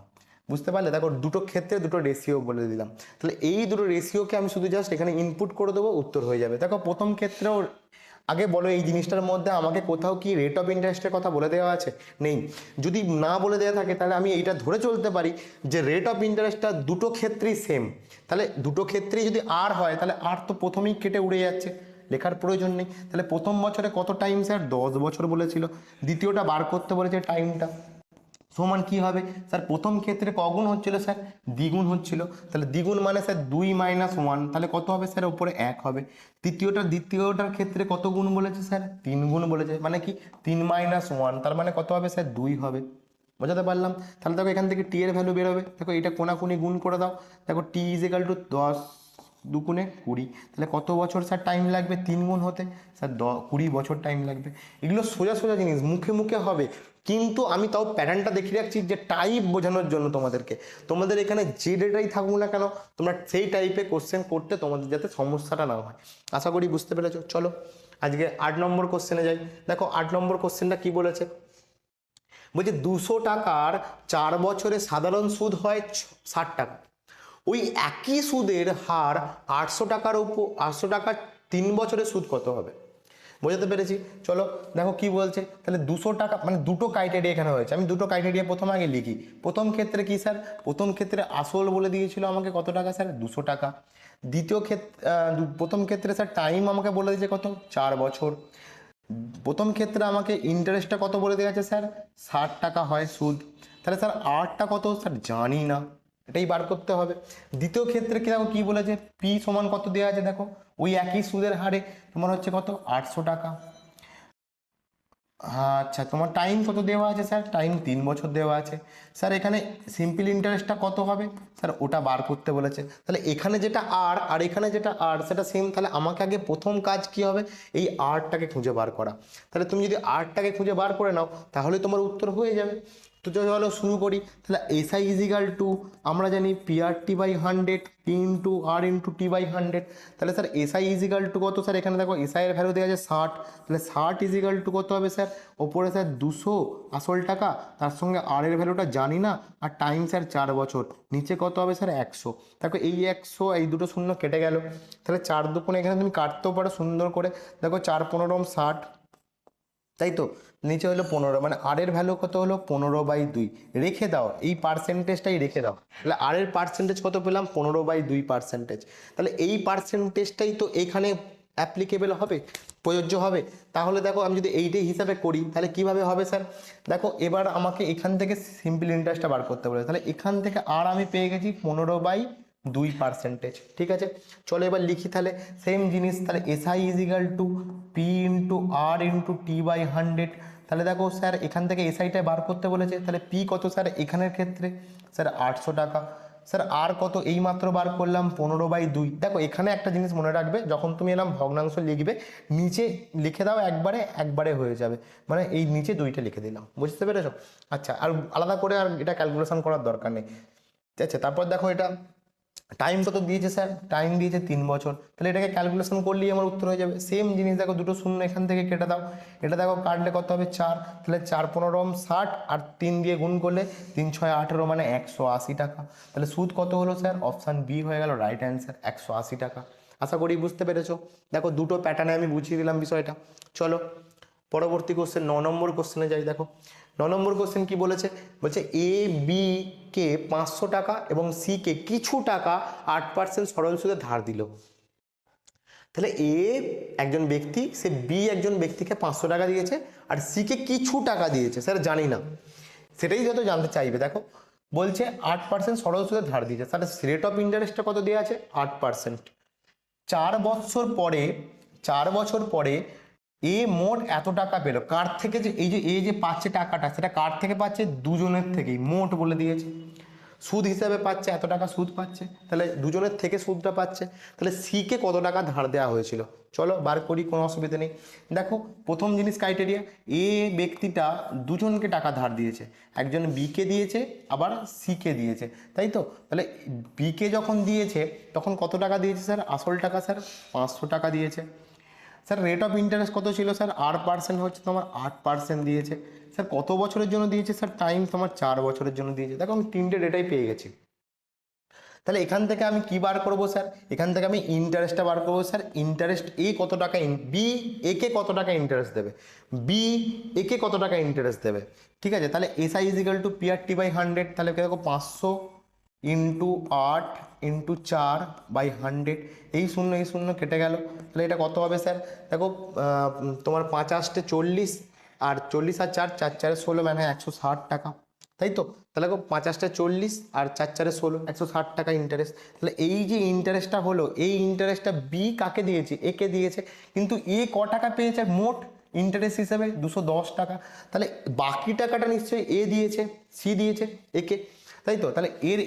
বুঝতে পারলে, দেখো দুটো ক্ষেত্রে দুটো রেশিও বলে দিলাম, তাহলে এই দুটো রেশিওকে আমি শুধু জাস্ট এখানে ইনপুট করে দেবো, উত্তর হয়ে যাবে। দেখো প্রথম ক্ষেত্রেও আগে বলো এই জিনিসটার মধ্যে আমাকে কোথাও কি রেট অফ ইন্টারেস্টের কথা বলে দেওয়া আছে, নেই। যদি না বলে দেওয়া থাকে তাহলে আমি এইটা ধরে চলতে পারি যে রেট অফ ইন্টারেস্টটা দুটো ক্ষেত্রেই সেম, তাহলে দুটো ক্ষেত্রেই যদি আর হয় তাহলে আর তো প্রথমেই কেটে উড়ে যাচ্ছে, লেখার প্রয়োজন নেই। তাহলে প্রথম বছরে কত টাইম স্যার, 10 বছর বলেছিল, দ্বিতীয়টা বার করতে বলেছে টাইমটা, সমান কি হবে স্যার, প্রথম ক্ষেত্রে কগুণ হচ্ছিল স্যার, দ্বিগুণ হচ্ছিল, তাহলে দ্বিগুণ মানে স্যার 2 - 1, তাহলে কত হবে স্যার, উপরে 1 হবে। দ্বিতীয়টার ক্ষেত্রে কত গুণ বলেছে স্যার, 3 গুণ বলেছে, মানে কি 3 - 1, তার মানে কত হবে স্যার 2 হবে। বোঝাতে পারলাম। তাহলে দেখো এখান থেকে টি এর ভ্যালু বেরোবে, দেখো এটা কোনাকুনি গুণ করে দাও, দেখো টি ইজিক্যাল টু 10 দুগুণে 20, তাহলে কত বছর স্যার টাইম লাগবে 3 গুণ হতে, স্যার 20 বছর টাইম লাগবে। এগুলো সোজা সোজা জিনিস, মুখে মুখে হবে, কিন্তু আমি তাও প্যাটার্নটা দেখিয়ে রাখছি যে টাইপ বোঝানোর জন্য তোমাদেরকে, তোমাদের এখানে যে ডেটাই থাকুক না কেন তোমরা সেই টাইপে কোশ্চেন করতে তোমাদের যাতে সমস্যাটা না হয়। আশা করি বুঝতে পেরেছো। চলো আজকে 8 নম্বর কোশ্চেনে যাই। দেখো 8 নম্বর কোশ্চেনটা কি বলেছে, বলছে 200 টাকার 4 বছরে সাধারণ সুদ হয় 60 টাকা, ওই একই সুদের হার 800 টাকার উপর 800 টাকার 3 বছরের সুদ কত হবে। বোঝাতে পেরেছি। চলো দেখো কি বলছে, তাহলে 200 টাকা মানে দুটো ক্রাইটেরিয়া এখানে হয়েছে, আমি দুটো ক্রাইটেরিয়া প্রথমে আগে লিখি। প্রথম ক্ষেত্রে কি স্যার, প্রথম ক্ষেত্রে আসল বলে দিয়েছিল আমাকে কত টাকা স্যার, 200 টাকা। দ্বিতীয় ক্ষেত্রে প্রথম ক্ষেত্রে স্যার টাইম আমাকে বলে দিয়েছে কত, 4 বছর। প্রথম ক্ষেত্রে আমাকে ইন্টারেস্টটা কত বলে দেওয়া আছে স্যার, 60 টাকা হয় সুদ, তাহলে স্যার আরটা কত স্যার জানি না, এটাই বার করতে হবে। দ্বিতীয় ক্ষেত্রে কি দেখো কি বলেছে, পি সমান কত দেওয়া আছে, দেখো ওই একই সুদের হারে তোমার হচ্ছে কত 800 টাকা। আচ্ছা তোমার টাইম কত দেওয়া আছে স্যার, টাইম 3 বছর দেওয়া আছে। স্যার এখানে সিম্পল ইন্টারেস্টটা কত হবে স্যার, ওটা বার করতে বলেছে। তাহলে এখানে যেটা আর আর এখানে যেটা আর সেটা সেম, তাহলে আমাকে আগে প্রথম কাজ কি হবে, এই আরটাকে খুঁজে বার করা। তাহলে তুমি যদি আরটাকে খুঁজে বার করে নাও তাহলে তোমার উত্তর হয়ে যাবে। তো চলো শুরু করি। তাহলে এসআই ইজিক্যাল টু আমরা জানি P R T by 100 P into R into T by 100। তাহলে স্যার এসআই ইজিক্যাল টু কত স্যার, এখানে দেখো এসআই এর ভ্যালু দেওয়া আছে 60, তাহলে 60 ইজিক্যাল টু কত হবে স্যার, ওপরে স্যার 200 আসল টাকা, তার সঙ্গে আর এর ভ্যালুটা জানি না, আর টাইম স্যার 4 বছর, নিচে কত হবে স্যার 100। দেখো এই 100 এই দুটো শূন্য কেটে গেল, তাহলে 4 দুগুণে এখানে তুমি কাটতেও পারো সুন্দর করে, দেখো 4 15 60, তাই তো, নিচে হলো 15, মানে আর এর ভ্যালু কত হলো 15/2, রেখে দাও এই পার্সেন্টেজটাই রেখে দাও। তাহলে আর এর পার্সেন্টেজ কত পেলাম 15/2%। তাহলে এই পার্সেন্টেজটাই তো এখানে অ্যাপ্লিকেবল হবে, প্রযোজ্য হবে। তাহলে দেখো আমি যদি এইটাই হিসাবে করি তাহলে কিভাবে হবে স্যার, দেখো এবার আমাকে এখান থেকে সিম্পল ইন্টারেস্টটা বার করতে বলে, তাহলে এখান থেকে আর আমি পেয়ে গেছি 15/2%। ঠিক আছে, চলো এবার লিখি তাহলে সেম জিনিস। তাহলে SI is equal to P into R into T by 100। তাহলে দেখো স্যার এখান থেকে এসআইটা বার করতে বলেছে, তাহলে পি কত স্যার এখানের ক্ষেত্রে স্যার 800 টাকা, স্যার আর কত এই মাত্র বার করলাম 15/2। দেখো এখানে একটা জিনিস মনে রাখবে, যখন তুমি এরকম ভগ্নাংশ লিখবে নিচে লিখে দাও একবারে, একবারে হয়ে যাবে, মানে এই নিচে 2টা লিখে দিলাম, বুঝতে পেরেছো? আচ্ছা, আর আলাদা করে আর এটা ক্যালকুলেশন করার দরকার নেই। ঠিক আছে, তারপর দেখো এটা টাইম কত দিয়েছে স্যার, টাইম দিয়েছে 3 বছর, তাহলে এটাকে ক্যালকুলেশন করলেই আমার উত্তর হয়ে যাবে। সেম জিনিস দেখো দুটো শূন্য এখান থেকে কেটে দাও, এটা দেখো কাটলে কত হবে 4, তাহলে 4 15 60 আর 3 দিয়ে গুণ করলে 3 6 18 মানে 180 টাকা। তাহলে সুদ কত হলো স্যার, অপশান বি হয়ে গেল রাইট অ্যান্সার 180 টাকা। আশা করি বুঝতে পেরেছো। দেখো দুটো প্যাটার্নে আমি বুঝিয়ে দিলাম বিষয়টা। চলো পরবর্তী কোশ্চেন 9 নম্বর কোশ্চেনে যাই। দেখো 9 নম্বর কোশ্চেন কি বলেছে, বলছে এ বি কে 500 টাকা এবং সি কে কিছু টাকা 8% সরল সুদে ধার দিল। তাহলে এ একজন ব্যক্তি, সে বি একজন ব্যক্তিকে 500 টাকা দিয়েছে আর সি কে কিছু টাকা দিয়েছে, স্যার জানি না, সেটাই যত জানতে চাইবে। দেখো বলছে 8% সরল সুদে ধার দিয়েছে, তাহলে রেট অফ ইন্টারেস্টটা কত দেওয়া আছে 8%। 4 বছর পরে এ মোট এত টাকা পেলো কার থেকে, যে এই যে এ যে পাচ্ছে টাকাটা সেটা কার থেকে পাচ্ছে, দুজনের থেকেই, মোট বলে দিয়েছে। সুদ হিসাবে পাচ্ছে এত টাকা সুদ পাচ্ছে, তাহলে দুজনের থেকে সুদটা পাচ্ছে। তাহলে সি কে কত টাকা ধার দেওয়া হয়েছিল, চলো বার করি, কোনো অসুবিধা নেই। দেখো প্রথম জিনিস ক্রাইটেরিয়া, এ ব্যক্তিটা দুজনকে টাকা ধার দিয়েছে, একজন বি কে দিয়েছে আবার সি কে দিয়েছে, তাই তো। তাহলে বি কে যখন দিয়েছে তখন কত টাকা দিয়েছে স্যার, আসল টাকা স্যার 500 টাকা দিয়েছে। স্যার রেট অফ ইন্টারেস্ট কত ছিল স্যার, 8% হচ্ছে তোমার 8% দিয়েছে। স্যার কত বছরের জন্য দিয়েছে স্যার, টাইম তোমার 4 বছরের জন্য দিয়েছে। দেখো আমি 3টে ডেটাই পেয়ে গেছি। তাহলে এখান থেকে আমি কি বার করবো স্যার, এখান থেকে আমি ইন্টারেস্টটা বার করবো স্যার। ইন্টারেস্ট এ কত টাকা, বি এ কে কত টাকা ইন্টারেস্ট দেবে, বি এ কে কত টাকা ইন্টারেস্ট দেবে। ঠিক আছে, তাহলে SI is equal to PRT by 100, তাহলে দেখো 500 ইন্টু 8 ইন্টু 4/100, এই শূন্য কেটে গেল, তাহলে এটা কত হবে স্যার, দেখো তোমার 5 8 40 আর 40 আর 4 4 4 16 মানে 160 টাকা, তাই তো। তাহলে দেখো 5 8 40 আর 4 4 16 160 টাকা ইন্টারেস্ট। তাহলে এই যে ইন্টারেস্টটা হলো, এই ইন্টারেস্টটা বি কাকে দিয়েছে, এ কে দিয়েছে, কিন্তু এ ক টাকা পেয়েছে মোট ইন্টারেস্ট হিসেবে 210 টাকা। তাহলে বাকি টাকাটা নিশ্চয়ই এ দিয়েছে, সি দিয়েছে একে, তাই তো। তাহলে এর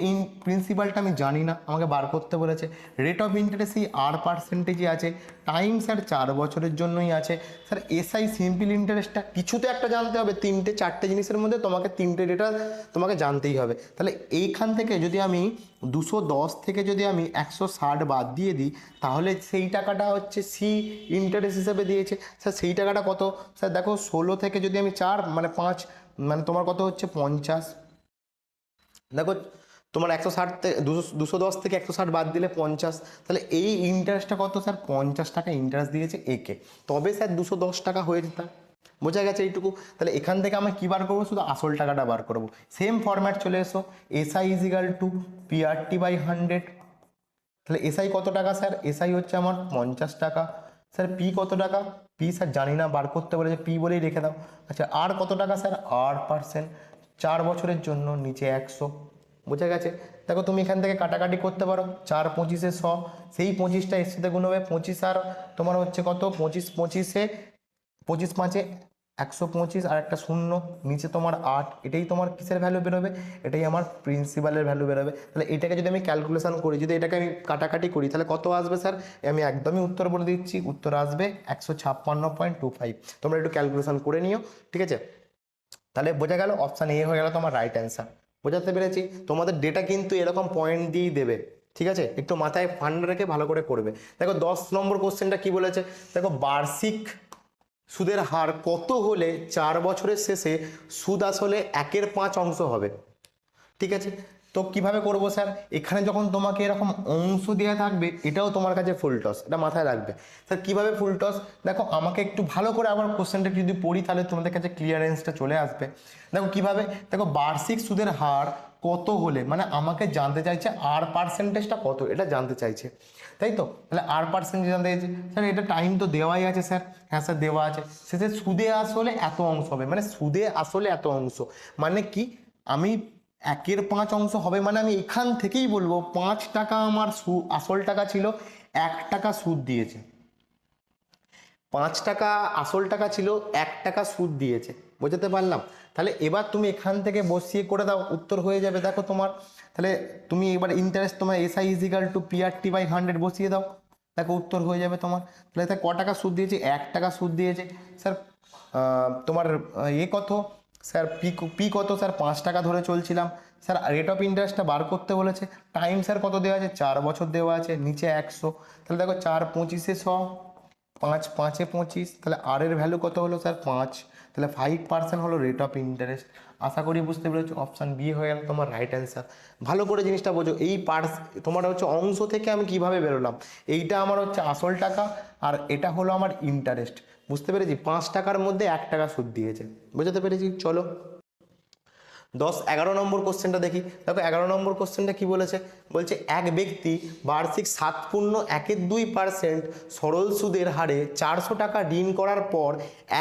প্রিন্সিপালটা আমি জানি না, আমাকে বার করতে বলেছে। রেট অফ ইন্টারেস্ট এই আর পার্সেন্টেজই আছে, টাইম স্যার 4 বছরের জন্যই আছে। স্যার এসআই সিম্পল ইন্টারেস্টটা কিছু তো একটা জানতে হবে, 3টে 4টে জিনিসের মধ্যে তোমাকে 3টে ডেটা তোমাকে জানতেই হবে। তাহলে এইখান থেকে যদি আমি 210 থেকে যদি আমি 160 বাদ দিয়ে দিই, তাহলে সেই টাকাটা হচ্ছে সি ইন্টারেস্ট হিসেবে দিয়েছে। স্যার সেই টাকাটা কত, স্যার দেখো 16 থেকে যদি আমি 4 মানে 5 মানে তোমার কত হচ্ছে 50। দেখো তোমার 160 থেকে 210 থেকে 160 বাদ দিলে 50, তাহলে এই ইন্টারেস্টটা কত স্যার 50 টাকা ইন্টারেস্ট দিয়েছে একে, তবে স্যার 210 টাকা হয়ে যেত, বোঝা গেছে এইটুকু। তাহলে এখান থেকে আমরা কী বার করবো, শুধু আসল টাকাটা বার করবো। সেম ফরম্যাট চলে এসো, SI is equal to PRT by 100। তাহলে এসআই কত টাকা স্যার, এসআই হচ্ছে আমার 50 টাকা। স্যার পি কত টাকা, পি স্যার জানি না, বার করতে বলেছে, পি বলেই রেখে দাও। আচ্ছা আর কত টাকা স্যার, 8%, 4 বছরের জন্য, নিচে 100, বোঝা গেছে। দেখো তুমি এখান থেকে কাটাকাটি করতে পারো, 4 25 100, সেই 25টা এর সাথে গুণ হবে 25 আর তোমার হচ্ছে কত 25 25 5 125 আর একটা শূন্য, নিচে তোমার 8, এটাই তোমার কিসের ভ্যালু বেরোবে, এটাই আমার প্রিন্সিপালের ভ্যালু বেরোবে। তাহলে এটাকে যদি আমি ক্যালকুলেশন করি, যদি এটাকে আমি কাটাকাটি করি, তাহলে কত আসবে স্যার, আমি একদমই উত্তর বলে দিচ্ছি, উত্তর আসবে 156.25। তোমরা একটু ক্যালকুলেশন করে নিও, ঠিক আছে। তাহলে বোঝা গেল অপশান এ হয়ে গেল তোমার রাইট অ্যান্সার। বোঝাতে পেরেছি? তোমাদের ডেটা কিন্তু এরকম পয়েন্ট দিয়েই দেবে, ঠিক আছে? একটু মাথায় ফান্ড রেখে ভালো করে করবে। দেখো 10 নম্বর কোশ্চেনটা কি বলেছে, দেখো বার্ষিক সুদের হার কত হলে 4 বছরের শেষে সুদ আসলে 1/5 অংশ হবে? ঠিক আছে, তো কিভাবে করব স্যার? এখানে যখন তোমাকে এরকম অংশ দেওয়া থাকবে এটাও তোমার কাছে ফুল টস, এটা মাথায় রাখবে। স্যার কিভাবে ফুল টস? দেখো আমাকে একটু ভালো করে আবার কোশ্চেনটা যদি পড়ি তাহলে তোমাদের কাছে ক্লিয়ারেন্সটা চলে আসবে। দেখো কিভাবে, দেখো বার্ষিক সুদের হার কত হলে, মানে আমাকে জানতে চাইছে আর পার্সেন্টেজটা কত, এটা জানতে চাইছে, তাই তো? তাহলে আর পার্সেন্টেজ জানতে চাইছে, স্যার এটা টাইম তো দেওয়াই আছে স্যার। হ্যাঁ স্যার দেওয়া আছে, শেষে সুদে আসলে এত অংশ হবে, মানে সুদে আসলে এত অংশ মানে কি, আমি 1/5 অংশ হবে মানে আমি এখান থেকেই বলবো 5 টাকা আমার আসল টাকা ছিল, 1 টাকা সুদ দিয়েছে। 5 টাকা আসল টাকা ছিল, 1 টাকা সুদ দিয়েছে। বোঝাতে পারলাম? তাহলে এবার তুমি এখান থেকে বসিয়ে করে দাও, উত্তর হয়ে যাবে। দেখো তোমার তাহলে তুমি এবার ইন্টারেস্ট তোমার SI = PRT/100 বসিয়ে দাও, দেখো উত্তর হয়ে যাবে তোমার। তাহলে ক টাকা সুদ দিয়েছে? 1 টাকা সুদ দিয়েছে। স্যার তোমার কত স্যার? পি কত স্যার? 5 টাকা ধরে চলছিলাম। স্যার রেট অফ ইন্টারেস্টটা বার করতে বলেছে। টাইম স্যার কত দেওয়া আছে? 4 বছর দেওয়া আছে, নিচে 100। তাহলে দেখো 4 25-এ 100, 5 5-এ 25, তাহলে আর এর ভ্যালু কত হলো স্যার? 5। তাহলে 5% হলো রেট অফ ইন্টারেস্ট। আশা করি বুঝতে পেরেছো, অপশান বি হয়ে গেল তোমার রাইট অ্যান্সার। ভালো করে জিনিসটা বোঝো, এই তোমার হচ্ছে অংশ থেকে আমি কিভাবে বেরোলাম। এইটা আমার হচ্ছে আসল টাকা আর এটা হলো আমার ইন্টারেস্ট। বুঝতে পেরেছি? 5 টাকার মধ্যে 1 টাকা সুদ দিয়েছে। বুঝতে পেরেছি? চলো 11 নম্বর কোশ্চেনটা দেখি। দেখো 11 নম্বর কোশ্চেনটা কি বলেছে, বলছে এক ব্যক্তি বার্ষিক 7.12% সরল সুদের হারে 400 টাকা ঋণ করার পর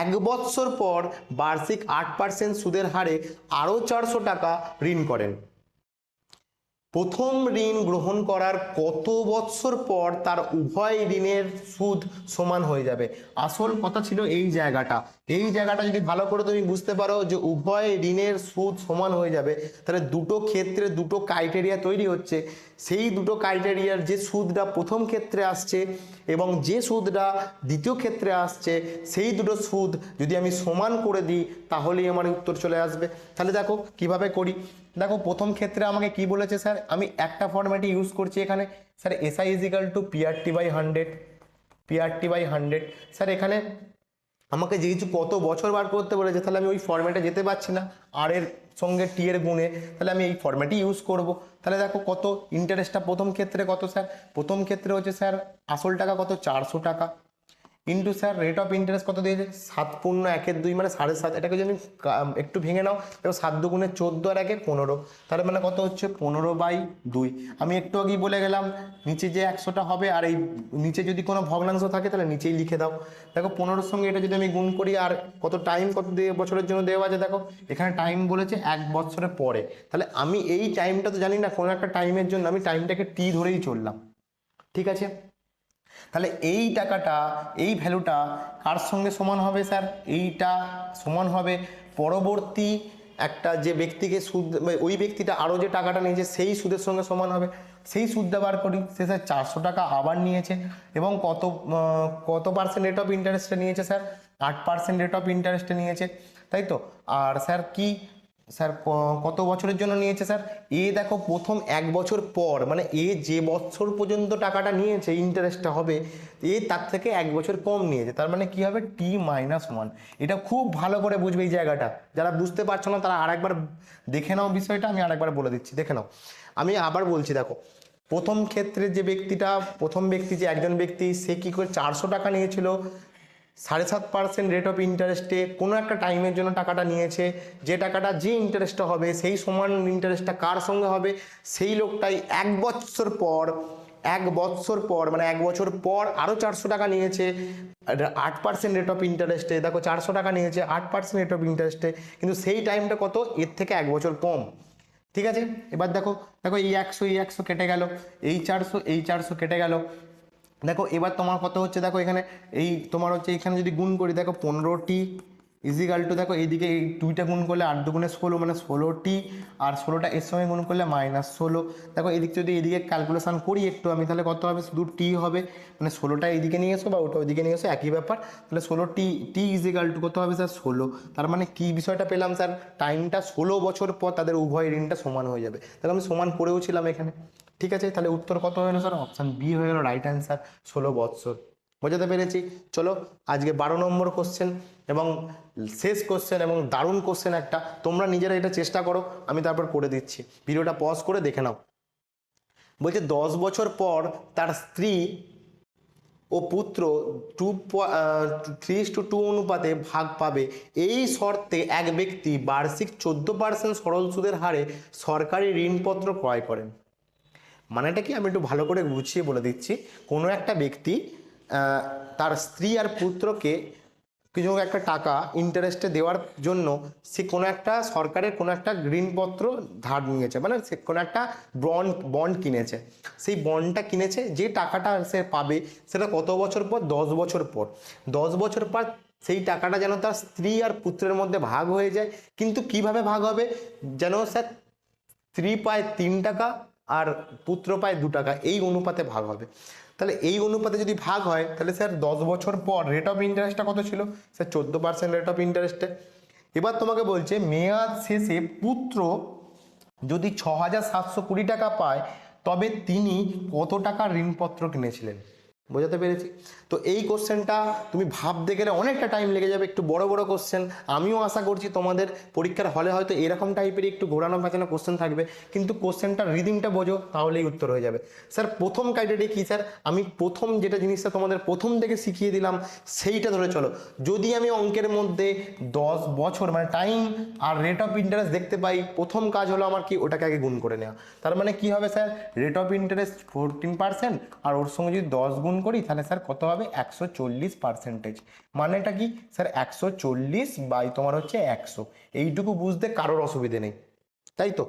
1 বৎসর পর বার্ষিক 8% সুদের হারে আরও 400 টাকা ঋণ করেন। প্রথম ঋণ গ্রহণ করার কত বৎসর পর তার উভয় ঋণের সুদ সমান হয়ে যাবে? আসল কথা ছিল এই জায়গাটা, এই জায়গাটা যদি ভালো করে তুমি বুঝতে পারো যে উভয় ঋণের সুদ সমান হয়ে যাবে, তাহলে দুটো ক্ষেত্রে দুটো ক্রাইটেরিয়া তৈরি হচ্ছে। সেই দুটো ক্রাইটেরিয়ার যে সুদটা প্রথম ক্ষেত্রে আসছে এবং যে সুদটা দ্বিতীয় ক্ষেত্রে আসছে, সেই দুটো সুদ যদি আমি সমান করে দিই তাহলেই আমার উত্তর চলে আসবে। তাহলে দেখো কিভাবে করি। দেখো প্রথম ক্ষেত্রে আমাকে কি বলেছে স্যার, আমি একটা ফরম্যাটই ইউজ করছি এখানে sir, SI = PRT/100, PRT/100। Sir এখানে আমাকে যেহেতু কত বছর বার করতে বলেছে, তাহলে আমি ওই ফরম্যাটে যেতে পারছি না, আর এর সঙ্গে টি এর গুণে, তাহলে আমি এই ফরম্যাটই ইউজ করব। তাহলে দেখো কত ইন্টারেস্টটা প্রথম ক্ষেত্রে কত স্যার? প্রথম ক্ষেত্রে হচ্ছে স্যার আসল টাকা কত? 400 টাকা, into sir rate of interest কত দিয়েছে? 7.1/2 মানে 7.5। এটাকে যদি একটু ভেঙে নাও, দেখো 7 দুগুণে 14 আর 1-এ 15, তাহলে মানে কত হচ্ছে? 15/2। আমি একটু আগেই বলে গেলাম নিচে যে 100টা হবে, আর এই নিচে যদি কোনো ভগ্নাংশ থাকে তাহলে নিচেই লিখে দাও। দেখো 15-এর সঙ্গে এটা যদি আমি গুণ করি, আর কত টাইম কত বছরের জন্য দেওয়া আছে, দেখো এখানে টাইম বলেছে 1 বছরের পরে। তাহলে আমি এই টাইমটা তো জানি না, কোনো একটা টাইমের জন্য আমি টাইমটাকে টি ধরেই চললাম, ঠিক আছে? তাহলে এই টাকাটা, এই ভ্যালুটা কার সঙ্গে সমান হবে স্যার? এইটা সমান হবে পরবর্তী একটা যে ব্যক্তিকে সুদ, ওই ব্যক্তিটা আরও যে টাকাটা নিয়েছে সেই সুদের সঙ্গে সমান হবে। সেই সুদটা বার করি, সে স্যার 400 টাকা আবার নিয়েছে এবং কত পার্সেন্ট রেট অফ ইন্টারেস্টে নিয়েছে স্যার? 8% রেট অফ ইন্টারেস্টে নিয়েছে, তাই তো? আর স্যার কি স্যার কত বছরের জন্য নিয়েছে স্যার? দেখো প্রথম 1 বছর পর, মানে যে বছর পর্যন্ত টাকাটা নিয়েছে ইন্টারেস্টটা হবে, তার থেকে 1 বছর কম নিয়েছে, তার মানে কি হবে? T-1। এটা খুব ভালো করে বুঝবে এই জায়গাটা। যারা বুঝতে পারছো না তারা আরেকবার দেখে নাও বিষয়টা, আমি আরেকবার বলে দিচ্ছি, দেখে নাও। আমি আবার বলছি, দেখো প্রথম ক্ষেত্রে যে ব্যক্তিটা, প্রথম ব্যক্তি যে একজন ব্যক্তি, সে কি করে 400 টাকা নিয়েছিল, 7.5% রেট অফ ইন্টারেস্টে কোনো একটা টাইমের জন্য টাকাটা নিয়েছে। যে টাকাটা যে ইন্টারেস্টটা হবে সেই সমান ইন্টারেস্টটা কার সঙ্গে হবে? সেই লোকটাই 1 বৎসর পর, 1 বৎসর পর মানে 1 বছর পর আরও 400 টাকা নিয়েছে 8% রেট অফ ইন্টারেস্টে। দেখো 400 টাকা নিয়েছে 8% রেট অফ ইন্টারেস্টে, কিন্তু সেই টাইমটা কত? এর থেকে 1 বছর কম, ঠিক আছে? এবার দেখো দেখো এই 100 কেটে গেল, এই 400 কেটে গেল। দেখো এবার তোমার কত হচ্ছে, দেখো এখানে এই তোমার হচ্ছে এখানে যদি গুণ করি, দেখো 15T ইজিক্যাল টু দেখো এইদিকে এই 2টা গুণ করলে 8 দুগুণে 16 মানে 16টি, আর 16টা এর সঙ্গে গুণ করলে -16। দেখো এদিক যদি এদিকে ক্যালকুলেশন করি একটু আমি, তাহলে কত হবে, শুধু টি হবে, মানে 16টা এইদিকে নিয়ে এসো বা ওটা ওইদিকে নিয়ে এসো একই ব্যাপার। তাহলে 16টি টি ইজিক্যাল টু কত হবে স্যার 16। তার মানে কি বিষয়টা পেলাম স্যার, টাইমটা 16 বছর পর তাদের উভয় ঋণটা সমান হয়ে যাবে। তাহলে আমি সমান করেও ছিলাম এখানে। ঠিক আছে, তাহলে উত্তর কত হলো স্যার, অপশান বি হয়ে গেল রাইট অ্যান্সার, 16 বৎসর। বোঝাতে পেরেছি? চলো আজকে 12 নম্বর কোশ্চেন এবং শেষ কোশ্চেন, এবং দারুণ কোশ্চেন একটা, তোমরা নিজেরা এটা চেষ্টা করো, আমি তারপর করে দিচ্ছি, ভিডিওটা পজ করে দেখে নাও। বলছে 10 বছর পর তার স্ত্রী ও পুত্র 3:2 অনুপাতে ভাগ পাবে, এই শর্তে এক ব্যক্তি বার্ষিক 14% সরল সুদের হারে সরকারি ঋণপত্র ক্রয় করেন। মানেটা কি আমি একটু ভালো করে গুছিয়ে বলে দিচ্ছি। কোনো একটা ব্যক্তি তার স্ত্রী আর পুত্রকে কিছু একটা টাকা ইন্টারেস্টে দেওয়ার জন্য সে কোনো একটা সরকারের কোনো একটা ঋণপত্র ধার নিয়েছে, মানে সে কোনো একটা বন্ড কিনেছে। সেই বন্ডটা কিনেছে, যে টাকাটা সে পাবে সেটা কত বছর পর, 10 বছর পর। 10 বছর পর সেই টাকাটা যেন তার স্ত্রী আর পুত্রের মধ্যে ভাগ হয়ে যায়। কিন্তু কিভাবে ভাগ হবে, যেন স্যার স্ত্রী পায় 3 টাকা আর পুত্র পায় 2 টাকা, এই অনুপাতে ভাগ হবে। তাহলে এই অনুপাতে যদি ভাগ হয়, তাহলে স্যার 10 বছর পর রেট অফ ইন্টারেস্টটা কত ছিল স্যার, 14% রেট অফ ইন্টারেস্টে। এবার তোমাকে বলছে মেয়াদ শেষে পুত্র যদি 6,720 টাকা পায়, তবে তিনি কত টাকার ঋণপত্র কিনেছিলেন। বোঝাতে পেরেছি? তো এই কোশ্চেনটা তুমি ভাবতে গেলে অনেকটা টাইম লেগে যাবে, একটু বড় বড় কোশ্চেন। আমিও আশা করছি তোমাদের পরীক্ষার হলে হয়তো এরকম টাইপের একটু ঘোরানো পেঁচানো কোশ্চেন থাকবে, কিন্তু কোশ্চেনটার রিদিংটা বোঝো তাহলেই উত্তর হয়ে যাবে। স্যার প্রথম ক্রাইটেরিয়া কী স্যার, আমি প্রথম যেটা জিনিসটা তোমাদের প্রথম থেকে শিখিয়ে দিলাম সেইটা ধরে চলো। যদি আমি অঙ্কের মধ্যে 10 বছর মানে টাইম আর রেট অফ ইন্টারেস্ট দেখতে পাই, প্রথম কাজ হলো আমার কি, ওটাকে আগে গুণ করে নেওয়া। তার মানে কি হবে স্যার, রেট অফ ইন্টারেস্ট 14% আর ওর সঙ্গে যদি 10 গুণ করি, তাহলে স্যার কত হবে, 140%। মানেটা কি স্যার, 140 বাই তোমার হচ্ছে 100। এইটুকু বুঝতে কারোর অসুবিধে নেই, তাই তো?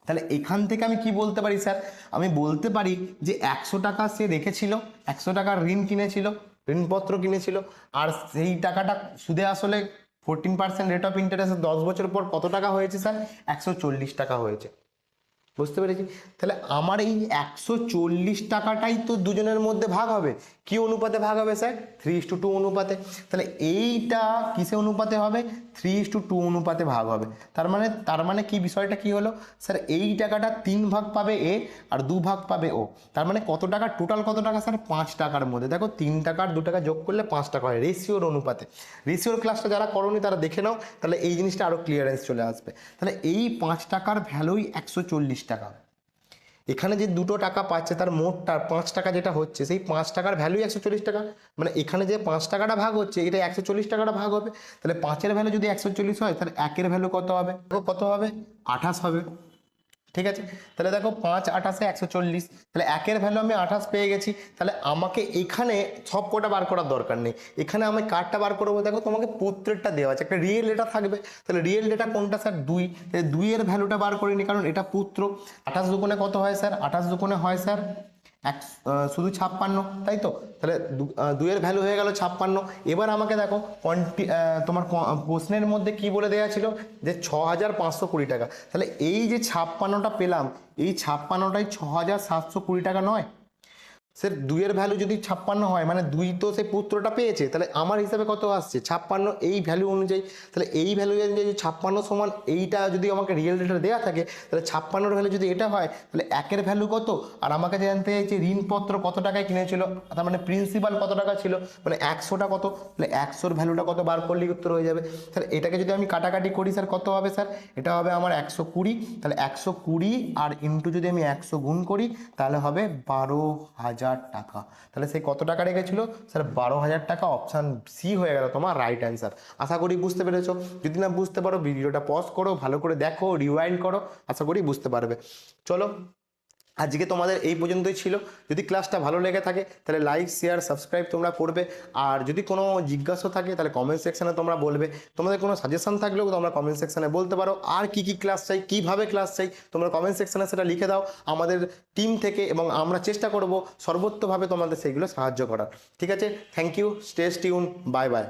তাহলে এখান থেকে আমি কি বলতে পারি স্যার, আমি বলতে পারি যে 100 টাকা সে রেখেছিল, 100 টাকার ঋণ কিনেছিল, ঋণপত্র কিনেছিল, আর সেই টাকাটা সুদে আসলে 14% রেট অফ ইন্টারেস্ট 10 বছর পর কত টাকা হয়েছে স্যার, 140 টাকা হয়েছে। বুঝতে পেরেছি? তাহলে আমার এই 140 টাকাটাই তো দুজনের মধ্যে ভাগ হবে। কি অনুপাতে ভাগ হবে স্যার, 3:2 অনুপাতে। তাহলে এইটা কিসে অনুপাতে হবে, 3:2 অনুপাতে ভাগ হবে। তার মানে কি বিষয়টা কি হলো স্যার, এই টাকাটা 3 ভাগ পাবে এ আর 2 ভাগ পাবে ও। তার মানে কত টাকা, টোটাল কত টাকা স্যার, 5 টাকার মধ্যে। দেখো 3 টাকা আর 2 টাকা যোগ করলে 5 টাকা হয়, রেশিওর অনুপাতে। রেশিওর ক্লাসটা যারা করোনি তারা দেখে নাও, তাহলে এই জিনিসটা আরও ক্লিয়ারেন্স চলে আসবে। তাহলে এই 5 টাকার ভ্যালুই 140 টাকা। এখানে যে 2 টাকা পাচ্ছে তার মোটটা 5 টাকা যেটা হচ্ছে, সেই 5 টাকার ভ্যালুই 140 টাকা। মানে এখানে যে 5 টাকাটা ভাগ হচ্ছে, এটা 140 টাকাটা ভাগ হবে। তাহলে 5-এর ভ্যালু যদি 140 হয়, তাহলে 1-এর ভ্যালু কত হবে, কত হবে, 28 হবে। ঠিক আছে, তাহলে দেখো 5 28 140, তাহলে 1-এর ভ্যালু আমি 28 পেয়ে গেছি। তাহলে আমাকে এখানে সব কটা বার করার দরকার নেই, এখানে আমি কারটা বার করবো। দেখো তোমাকে পুত্রেরটা দেওয়া আছে, একটা রিয়েল ডেটা থাকবে। তাহলে রিয়েল ডেটা কোনটা স্যার, 2। তাহলে 2-এর ভ্যালুটা বার করিনি, কারণ এটা পুত্র। 28 দুগুণে কত হয় স্যার, 28 দুগুণে হয় স্যার শুধু 56, তাই তো? তাহলে 2-এর ভ্যালু হয়ে গেল 56। এবার আমাকে দেখো তোমার প্রশ্নের মধ্যে কি বলে দেওয়া ছিল, যে 6,520 টাকা। তাহলে এই যে 56টা পেলাম, এই 56টাই 6,720 টাকা নয় স্যার? 2-এর ভ্যালু যদি 56 হয়, মানে 2 তো সেই পুত্রটা পেয়েছে, তাহলে আমার হিসাবে কত আসছে 56 এই ভ্যালু অনুযায়ী। তাহলে এই ভ্যালু অনুযায়ী 56 সমান এইটা যদি আমাকে রিয়েল ডেটা দেওয়া থাকে, তাহলে 56-এর ভ্যালু যদি এটা হয়, তাহলে 1-এর ভ্যালু কত, আর আমাকে জানতে চাইছে ঋণপত্র কত টাকায় কিনেছিল, তার মানে প্রিন্সিপাল কত টাকা ছিল, মানে 100টা কত, তাহলে 100-র ভ্যালুটা কত বার করলেই উত্তর হয়ে যাবে স্যার। এটাকে যদি আমি কাটাকাটি করি স্যার, কত হবে স্যার, এটা হবে আমার 120। তাহলে 120 আর ইন্টু যদি আমি 100 গুণ করি, তাহলে হবে 12,000 টাকা। তাহলে সেই কত টাকা রেখেছিল স্যার, 12,000 টাকা। অপশান সি হয়ে গেল তোমার রাইট অ্যান্সার। আশা করি বুঝতে পেরেছো। যদি না বুঝতে পারো, ভিডিওটা পজ করো, ভালো করে দেখো, রিওয়াইন্ড করো, আশা করি বুঝতে পারবে। চলো আজকে তোমাদের এই পর্যন্তই ছিল। যদি ক্লাসটা ভালো লেগে থাকে, তাহলে লাইক শেয়ার সাবস্ক্রাইব তোমরা করবে। আর যদি কোনো জিজ্ঞাসা থাকে, তাহলে কমেন্ট সেকশানে তোমরা বলবে। তোমাদের কোনো সাজেশন থাকলেও তোমরা কমেন্ট সেকশানে বলতে পারো। আর কি কি ক্লাস চাই, কীভাবে ক্লাস চাই, তোমরা কমেন্ট সেকশানে সেটা লিখে দাও আমাদের টিম থেকে, এবং আমরা চেষ্টা করব সর্বোত্তভাবে তোমাদের সেইগুলো সাহায্য করার। ঠিক আছে, thank you, stay tune, bye by.